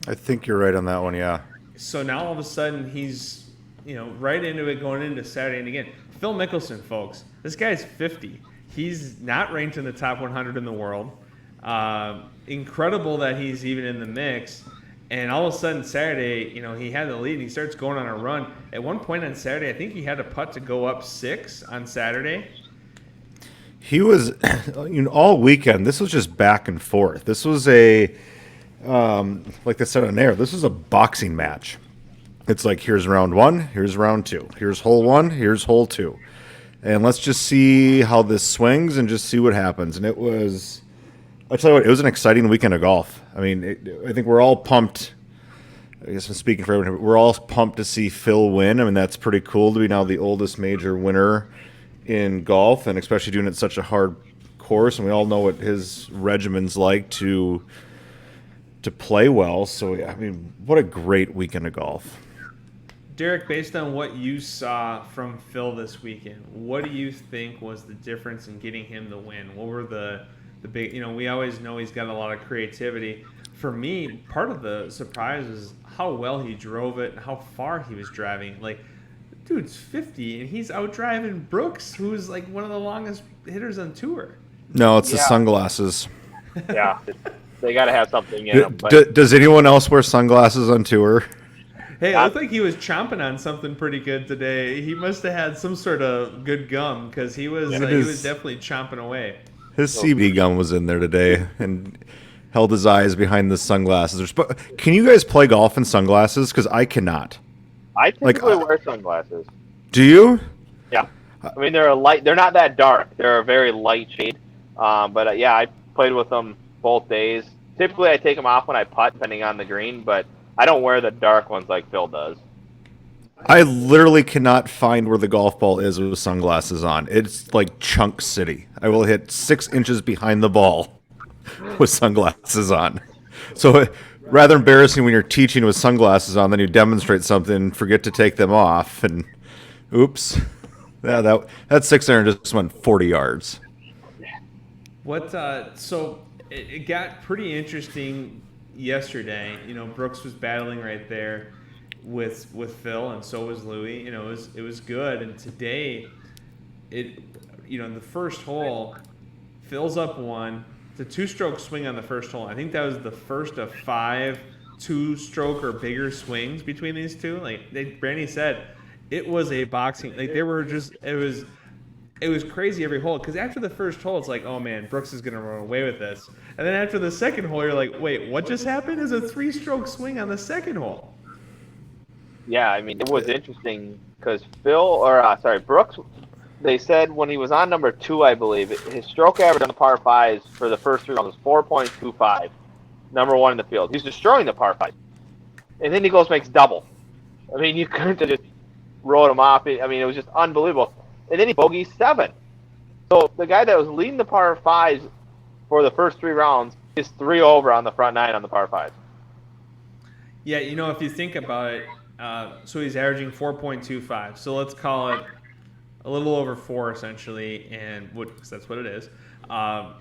I think you're right on that one, yeah.
So now all of a sudden he's right into it going into Saturday. And again, Phil Mickelson, folks, this guy's 50. He's not ranked in the top 100 in the world. Incredible that he's even in the mix. And all of a sudden Saturday, he had the lead and he starts going on a run. At one point on Saturday, I think he had a putt to go up 6 on Saturday.
He was, all weekend, this was just back and forth. This was like they said on air, this was a boxing match. It's like, here's round 1, here's round 2, here's hole 1, here's hole 2. And let's just see how this swings and just see what happens. And it was, I tell you what, it was an exciting weekend of golf. I mean, I think we're all pumped. I guess I'm speaking for everyone. We're all pumped to see Phil win. I mean, that's pretty cool to be now the oldest major winner in golf, and especially doing it such a hard course. And we all know what his regimen's like to play well. So, yeah, I mean, what a great weekend of golf.
Derek, based on what you saw from Phil this weekend, what do you think was the difference in getting him the win? What were the big, we always know he's got a lot of creativity. For me, part of the surprise is how well he drove it and how far he was driving. Like, dude's 50 and he's out driving Brooks, who's like one of the longest hitters on tour.
No, it's the sunglasses.
Yeah, they got to have something in them. But
Does anyone else wear sunglasses on tour?
Hey, it looked like he was chomping on something pretty good today. He must have had some sort of good gum because he was definitely chomping away.
His CBD gum was in there today and held his eyes behind the sunglasses. Can you guys play golf in sunglasses? Because I cannot.
I typically wear sunglasses.
Do you?
Yeah. I mean, they're they're not that dark. They're a very light shade. But I played with them both days. Typically, I take them off when I putt, depending on the green, but I don't wear the dark ones like Phil does.
I literally cannot find where the golf ball is with sunglasses on. It's like Chunk City. I will hit 6 inches behind the ball with sunglasses on. So rather embarrassing when you're teaching with sunglasses on, then you demonstrate something, forget to take them off, and oops. Yeah, that 6 iron just went 40 yards.
So it got pretty interesting yesterday. Brooks was battling right there with Phil, and so was Louis. It was good. And today, the first hole, Phil's up 1. It's a 2-stroke swing on the first hole. I think that was the first of 5 2-stroke or bigger swings between these two. Like Brandy said, it was a boxing. Like they were just it was crazy every hole, because after the first hole, it's like, oh man, Brooks is going to run away with this. And then after the second hole, you're like, wait, what just happened? Is a 3-stroke swing on the second hole.
Yeah, I mean, it was interesting because Brooks, they said when he was on number 2, I believe, his stroke average on the par 5s for the first 3 rounds was 4.25, number 1 in the field. He's destroying the par 5. And then he makes double. I mean, you couldn't have just rolled him off. I mean, it was just unbelievable. And then he bogeys 7. So the guy that was leading the par 5s for the first 3 rounds is 3 over on the front 9 on the par 5s.
Yeah, if you think about it, so he's averaging 4.25. So let's call it a little over 4 essentially, and because that's what it is. And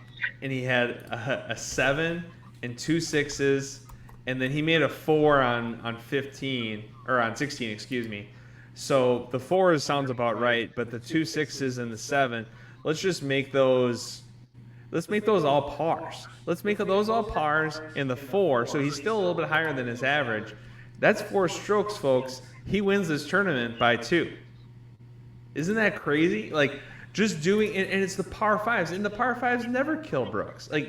he had a 7 and 2 6s, and then he made a 4 on 15 or on 16, excuse me. So the 4 sounds about right, but the 2 6s and the 7, let's just make those. Let's make those all pars. Let's make those all pars in the 4, so he's still a little bit higher than his average. That's 4 strokes, folks. He wins this tournament by 2. Isn't that crazy? Like, just doing it, and it's the par 5s, and the par 5s never kill Brooks. Like,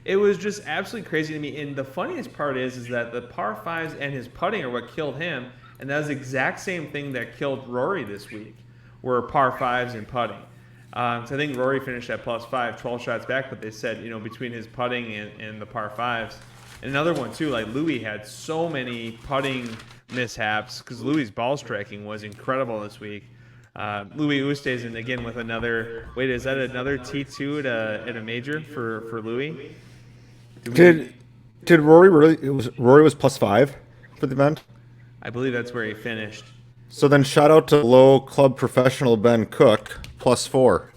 it was just absolutely crazy to me. And the funniest part is that the par 5s and his putting are what killed him. And that was the exact same thing that killed Rory this week, were par 5s and putting. So I think Rory finished at +5, 12 shots back, but they said, between his putting and the par 5s. And another one, too, like Louis had so many putting mishaps, because Louis' ball striking was incredible this week. Louis Oosthuizen, again, with another, is that another T2 at a major for Louis?
Did Rory Rory was +5 for the event?
I believe that's where he finished.
So then shout out to low club professional Ben Cook, +4.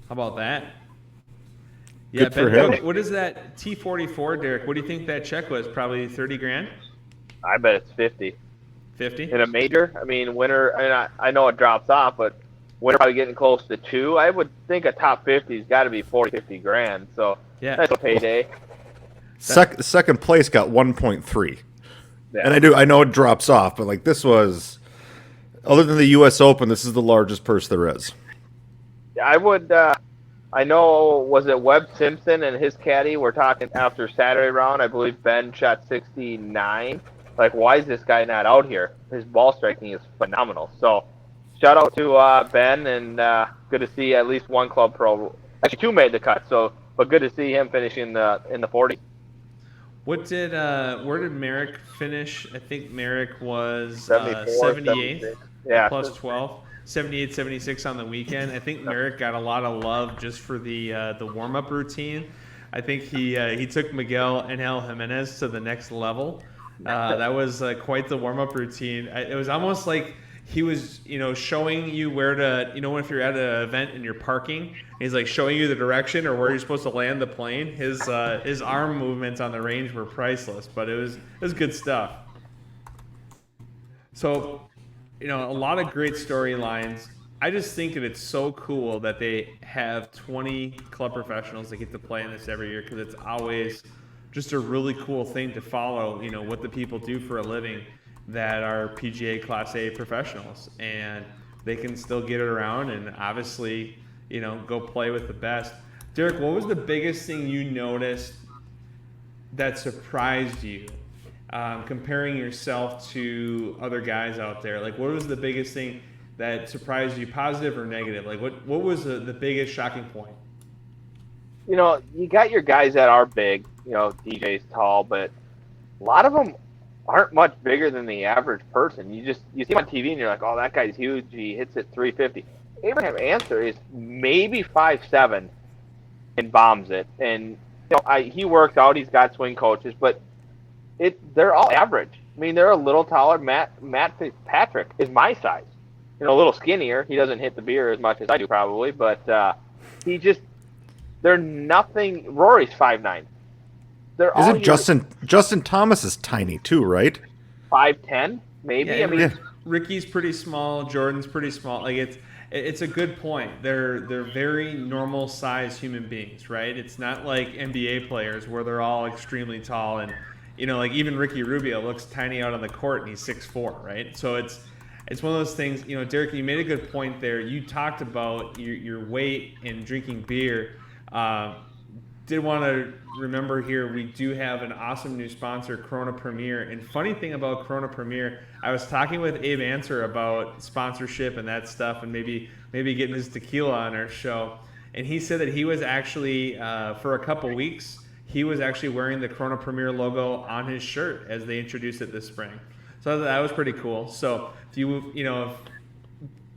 How about that? Yeah,
Good for him.
What is that T44, Derek? What do you think that check was? Probably 30 grand?
I bet it's 50.
50?
In a major? I mean, winner, I know it drops off, but winner probably getting close to 2. I would think a top 50's got to be 40, 50 grand. So
yeah,
that's a payday.
Second place got 1.3.
Yeah.
And I know it drops off, but like this was, other than the U.S. Open, this is the largest purse there is.
I would, I know, was it Webb Simpson and his caddy were talking after Saturday round? I believe Ben shot 69. Like, why is this guy not out here? His ball striking is phenomenal. So, shout out to Ben, and good to see at least one club pro. Actually, 2 made the cut. So, but good to see him finishing in the 40.
Where did Merrick finish? I think Merrick was
78th. Yeah,
plus 12. 78, 76 on the weekend. I think Merrick got a lot of love just for the warm-up routine. I think he took Miguel Angel Jimenez to the next level. That was quite the warm-up routine. It was almost like he was, showing you where to, if you're at an event and you're parking, he's like showing you the direction or where you're supposed to land the plane. His arm movements on the range were priceless, but it was good stuff. So, a lot of great storylines. I just think that it's so cool that they have 20 club professionals that get to play in this every year, because it's always just a really cool thing to follow, what the people do for a living that are PGA Class A professionals, and they can still get it around and obviously, go play with the best. Derek, what was the biggest thing you noticed that surprised you, comparing yourself to other guys out there? Like, what was the biggest thing that surprised you, positive or negative? Like, what was the biggest shocking point?
You got your guys that are big, DJ's tall, but a lot of them aren't much bigger than the average person. You see him on TV and you're like, oh, that guy's huge. He hits it 350. Abraham Ancer is maybe 5'7" and bombs it. And he works out. He's got swing coaches, but they're all average. I mean, they're a little taller. Matt Fitzpatrick is my size. A little skinnier. He doesn't hit the beer as much as I do probably, but they're nothing. Rory's 5'9".
Isn't Justin Thomas is tiny too, right?
5'10", maybe.
Yeah,
I mean,
Ricky's pretty small. Jordan's pretty small. Like it's a good point. They're very normal sized human beings, right? It's not like NBA players where they're all extremely tall, and like even Ricky Rubio looks tiny out on the court and he's 6'4", right? So it's one of those things, Derek, you made a good point there. You talked about your weight and drinking beer. Did want to remember here, we do have an awesome new sponsor, Corona Premier. And funny thing about Corona Premier, I was talking with Abe Answer about sponsorship and that stuff, and maybe getting his tequila on our show. And he said that he was actually, for a couple weeks, he was actually wearing the Corona Premier logo on his shirt as they introduced it this spring. So that was pretty cool. So if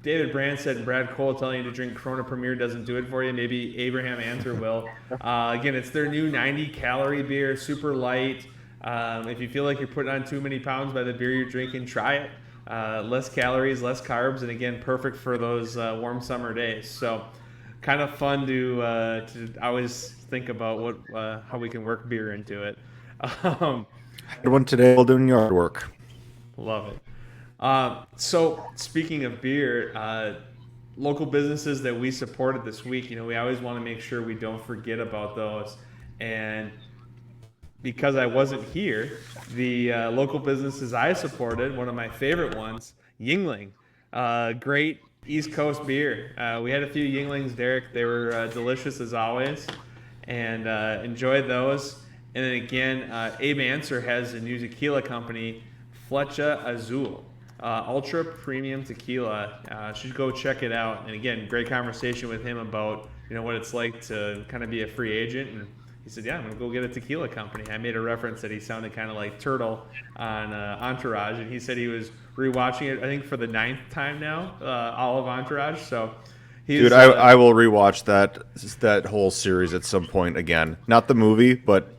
David Branstad and Brad Cole telling you to drink Corona Premier doesn't do it for you, maybe Abraham Answer will. Again, it's their new 90-calorie beer, super light. If you feel like you're putting on too many pounds by the beer you're drinking, try it. Less calories, less carbs, and again, perfect for those warm summer days. So kind of fun to always think about how we can work beer into it.
Had one today while doing yard work.
Love it. So speaking of beer, local businesses that we supported this week, we always want to make sure we don't forget about those. And because I wasn't here, the local businesses I supported, one of my favorite ones, Yuengling, great East Coast beer. We had a few Yuenglings, Derek. They were delicious as always, and enjoyed those. And then again, Abe Answer has a new tequila company, Flecha Azul. Ultra premium tequila. Should go check it out. And again, great conversation with him about what it's like to kind of be a free agent. And he said, "Yeah, I'm gonna go get a tequila company." I made a reference that he sounded kind of like Turtle on Entourage, and he said he was rewatching it, I think for the 9th time now, all of Entourage. So,
dude, I will rewatch that whole series at some point again. Not the movie, but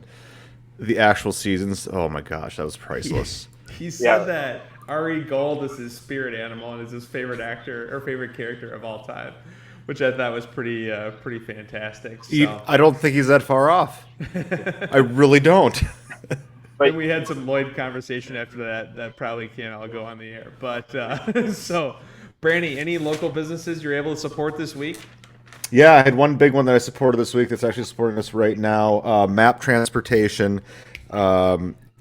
the actual seasons. Oh my gosh, that was priceless.
He said that Ari Gold is his spirit animal and is his favorite actor or favorite character of all time, which I thought was pretty fantastic. So.
I don't think he's that far off. I really don't.
And we had some Lloyd conversation after that probably can't all go on the air. But so, Brandy, any local businesses you're able to support this week?
Yeah, I had one big one that I supported this week that's actually supporting us right now. Map Transportation.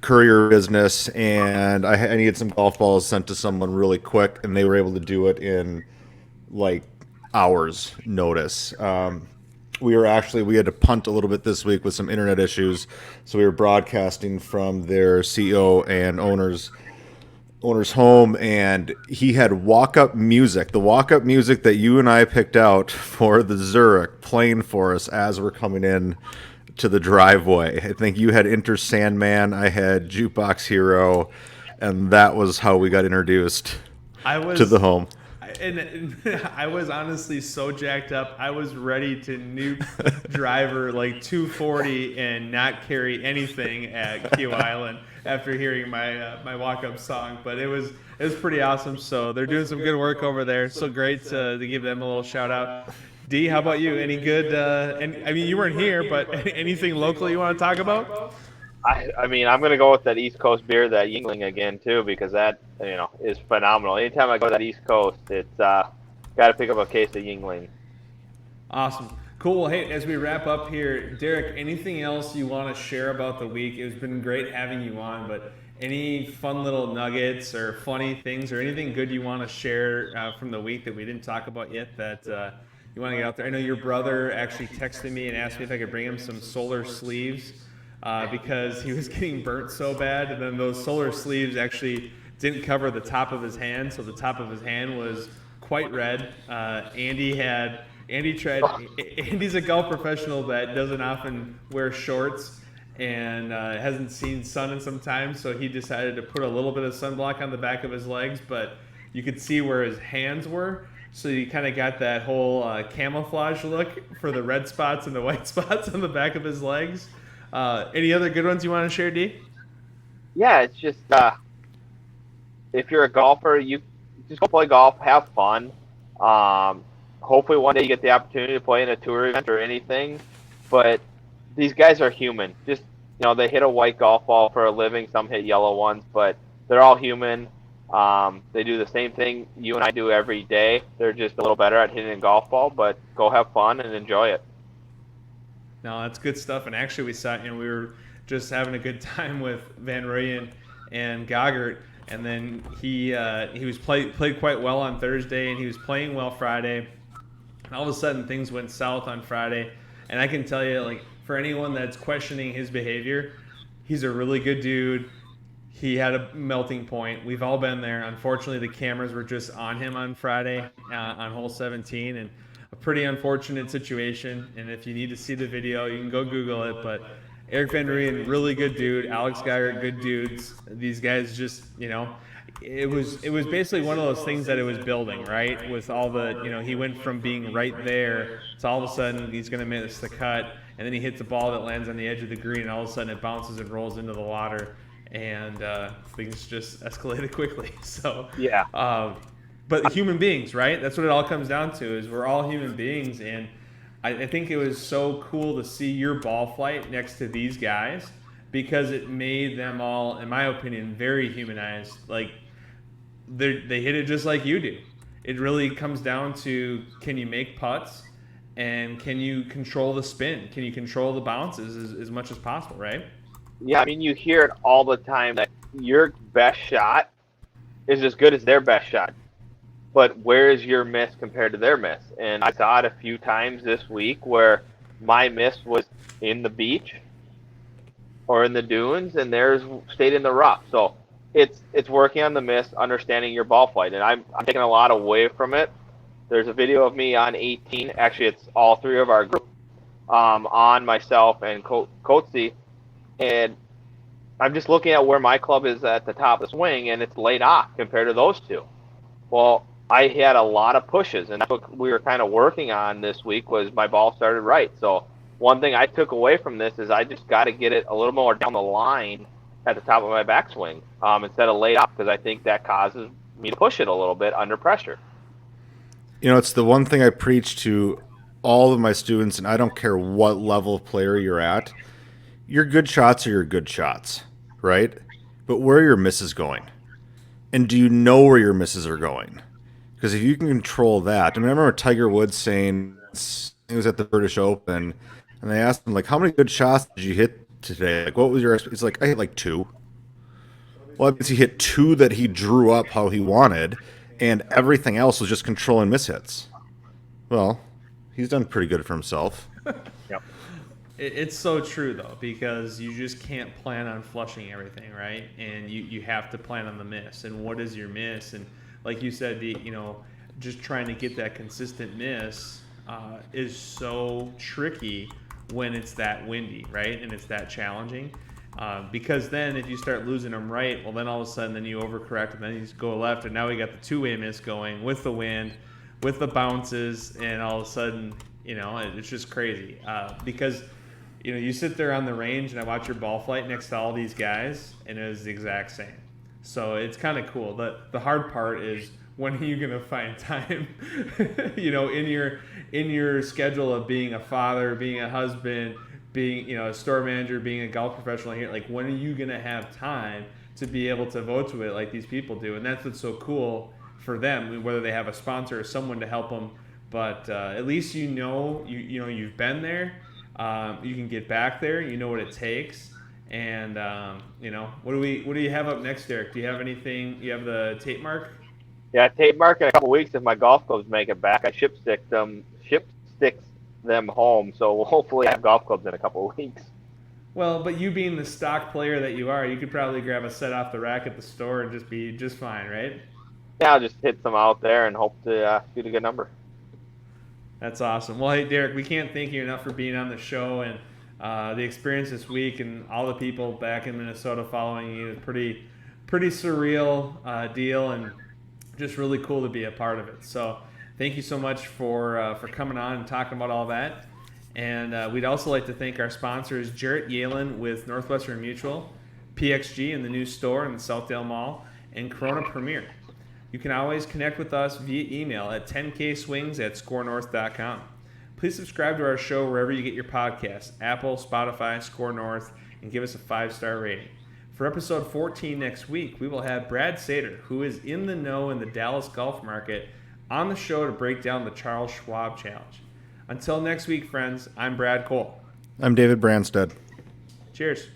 Courier business, and I needed some golf balls sent to someone really quick, and they were able to do it in like hours notice. We had to punt a little bit this week with some internet issues, so we were broadcasting from their CEO and owner's home, and he had walk-up music, the walk-up music that you and I picked out for the Zurich, playing for us as we're coming in to the driveway. I think you had Enter Sandman, I had Jukebox Hero, and that was how we got introduced to the home.
And I was honestly so jacked up. I was ready to nuke Driver like 240 and not carry anything at Q Island after hearing my walk-up song. But it was pretty awesome. So they're doing some good work over there. So great to give them a little shout out. D, how about you? Any good? I mean, you weren't here, but anything local you want to talk about?
I mean, I'm going to go with that East Coast beer, that Yuengling again, too, because that, is phenomenal. Anytime I go to that East Coast, it's got to pick up a case of Yuengling.
Awesome. Cool. Well, hey, as we wrap up here, Derek, anything else you want to share about the week? It's been great having you on, but any fun little nuggets or funny things or anything good you want to share from the week that we didn't talk about yet that you want to get out there? I know your brother actually texted me and asked me if I could bring him some solar sleeves because he was getting burnt so bad, and then those solar sleeves actually didn't cover the top of his hand, so the top of his hand was quite red. Andy's a golf professional that doesn't often wear shorts and hasn't seen sun in some time, so he decided to put a little bit of sunblock on the back of his legs, but you could see where his hands were. So you kind of got that whole camouflage look for the red spots and the white spots on the back of his legs. Any other good ones you want to share, D?
Yeah, it's just if you're a golfer, you just go play golf, have fun. Hopefully one day you get the opportunity to play in a tour event or anything. But these guys are human. Just, they hit a white golf ball for a living. Some hit yellow ones, but they're all human. They do the same thing you and I do every day. They're just a little better at hitting a golf ball, but go have fun and enjoy it.
No, that's good stuff. And actually we were just having a good time with Van Rooyen and Goggert. and then he was played quite well on Thursday, and he was playing well Friday. And all of a sudden, things went south on Friday. And I can tell you, like, for anyone that's questioning his behavior, he's a really good dude. He had a melting point. We've all been there. Unfortunately, the cameras were just on him on Friday on hole 17, and a pretty unfortunate situation. And if you need to see the video, you can go Google it. But Eric Van Rooyen, really good dude. Alex Geyer, good dudes. These guys just, it was basically one of those things that it was building, right? With all the, he went from being right there to all of a sudden he's going to miss the cut, and then he hits a ball that lands on the edge of the green, and all of a sudden it bounces and rolls into the water, and things just escalated quickly. So
yeah.
But human beings, right? That's what it all comes down to, is we're all human beings, and I think it was so cool to see your ball flight next to these guys, because it made them all, in my opinion, very humanized. Like, they hit it just like you do. It really comes down to, can you make putts, and can you control the spin? Can you control the bounces as much as possible, right?
Yeah, I mean, you hear it all the time that your best shot is as good as their best shot. But where is your miss compared to their miss? And I saw it a few times this week where my miss was in the beach or in the dunes, and theirs stayed in the rough. So it's working on the miss, understanding your ball flight, and I'm taking a lot away from it. There's a video of me on 18. Actually, it's all three of our group, on myself and Coatsy, and I'm just looking at where my club is at the top of the swing, and it's laid off compared to those two. Well, I had a lot of pushes, and that's what we were kind of working on this week, was my ball started right. So one thing I took away from this is I just got to get it a little more down the line at the top of my backswing, instead of laid off, because I think that causes me to push it a little bit under pressure.
It's the one thing I preach to all of my students, and I don't care what level of player you're at. Your good shots are your good shots, right? But where are your misses going? And do you know where your misses are going? Because if you can control that, I remember Tiger Woods saying, he was at the British Open, and they asked him, like, how many good shots did you hit today? Like, what was your? He's like, I hit like 2. Well, because he hit 2 that he drew up how he wanted, and everything else was just controlling mishits. Well, he's done pretty good for himself.
Yep.
It's so true, though, because you just can't plan on flushing everything, right? And you have to plan on the miss. And what is your miss? And like you said, just trying to get that consistent miss is so tricky when it's that windy, right? And it's that challenging. Because then if you start losing them right, well, then all of a sudden then you overcorrect, and then you go left, and now we got the two-way miss going with the wind, with the bounces, and all of a sudden, it's just crazy. Because you sit there on the range, and I watch your ball flight next to all these guys, and it is the exact same. So it's kind of cool. The hard part is, when are you going to find time, in your schedule of being a father, being a husband, being a store manager, being a golf professional here, like, when are you going to have time to be able to vote to it like these people do? And that's what's so cool for them, whether they have a sponsor or someone to help them. But at least you've been there. You can get back there. You know what it takes. And what do you have up next, Derek? Do you have anything? You have the tape mark?
Yeah, tape mark in a couple of weeks if my golf clubs make it back. I ship sticks them home, so hopefully I have golf clubs in a couple of weeks.
Well, but you being the stock player that you are, you could probably grab a set off the rack at the store and just be just fine, right?
Yeah, I'll just hit some out there and hope to shoot a good number. That's
awesome. Well, hey, Derek, we can't thank you enough for being on the show, and the experience this week, and all the people back in Minnesota following you. It's pretty surreal deal, and just really cool to be a part of it. So thank you so much for coming on and talking about all that. And we'd also like to thank our sponsors, Jarrett Yalen with Northwestern Mutual, PXG in the new store in the Southdale Mall, and Corona Premier. You can always connect with us via email at 10kswings@scorenorth.com. Please subscribe to our show wherever you get your podcasts, Apple, Spotify, SKOR North, and give us a 5-star rating. For episode 14 next week, we will have Brad Sater, who is in the know in the Dallas golf market, on the show to break down the Charles Schwab Challenge. Until next week, friends, I'm Brad Cole.
I'm David Branstad.
Cheers.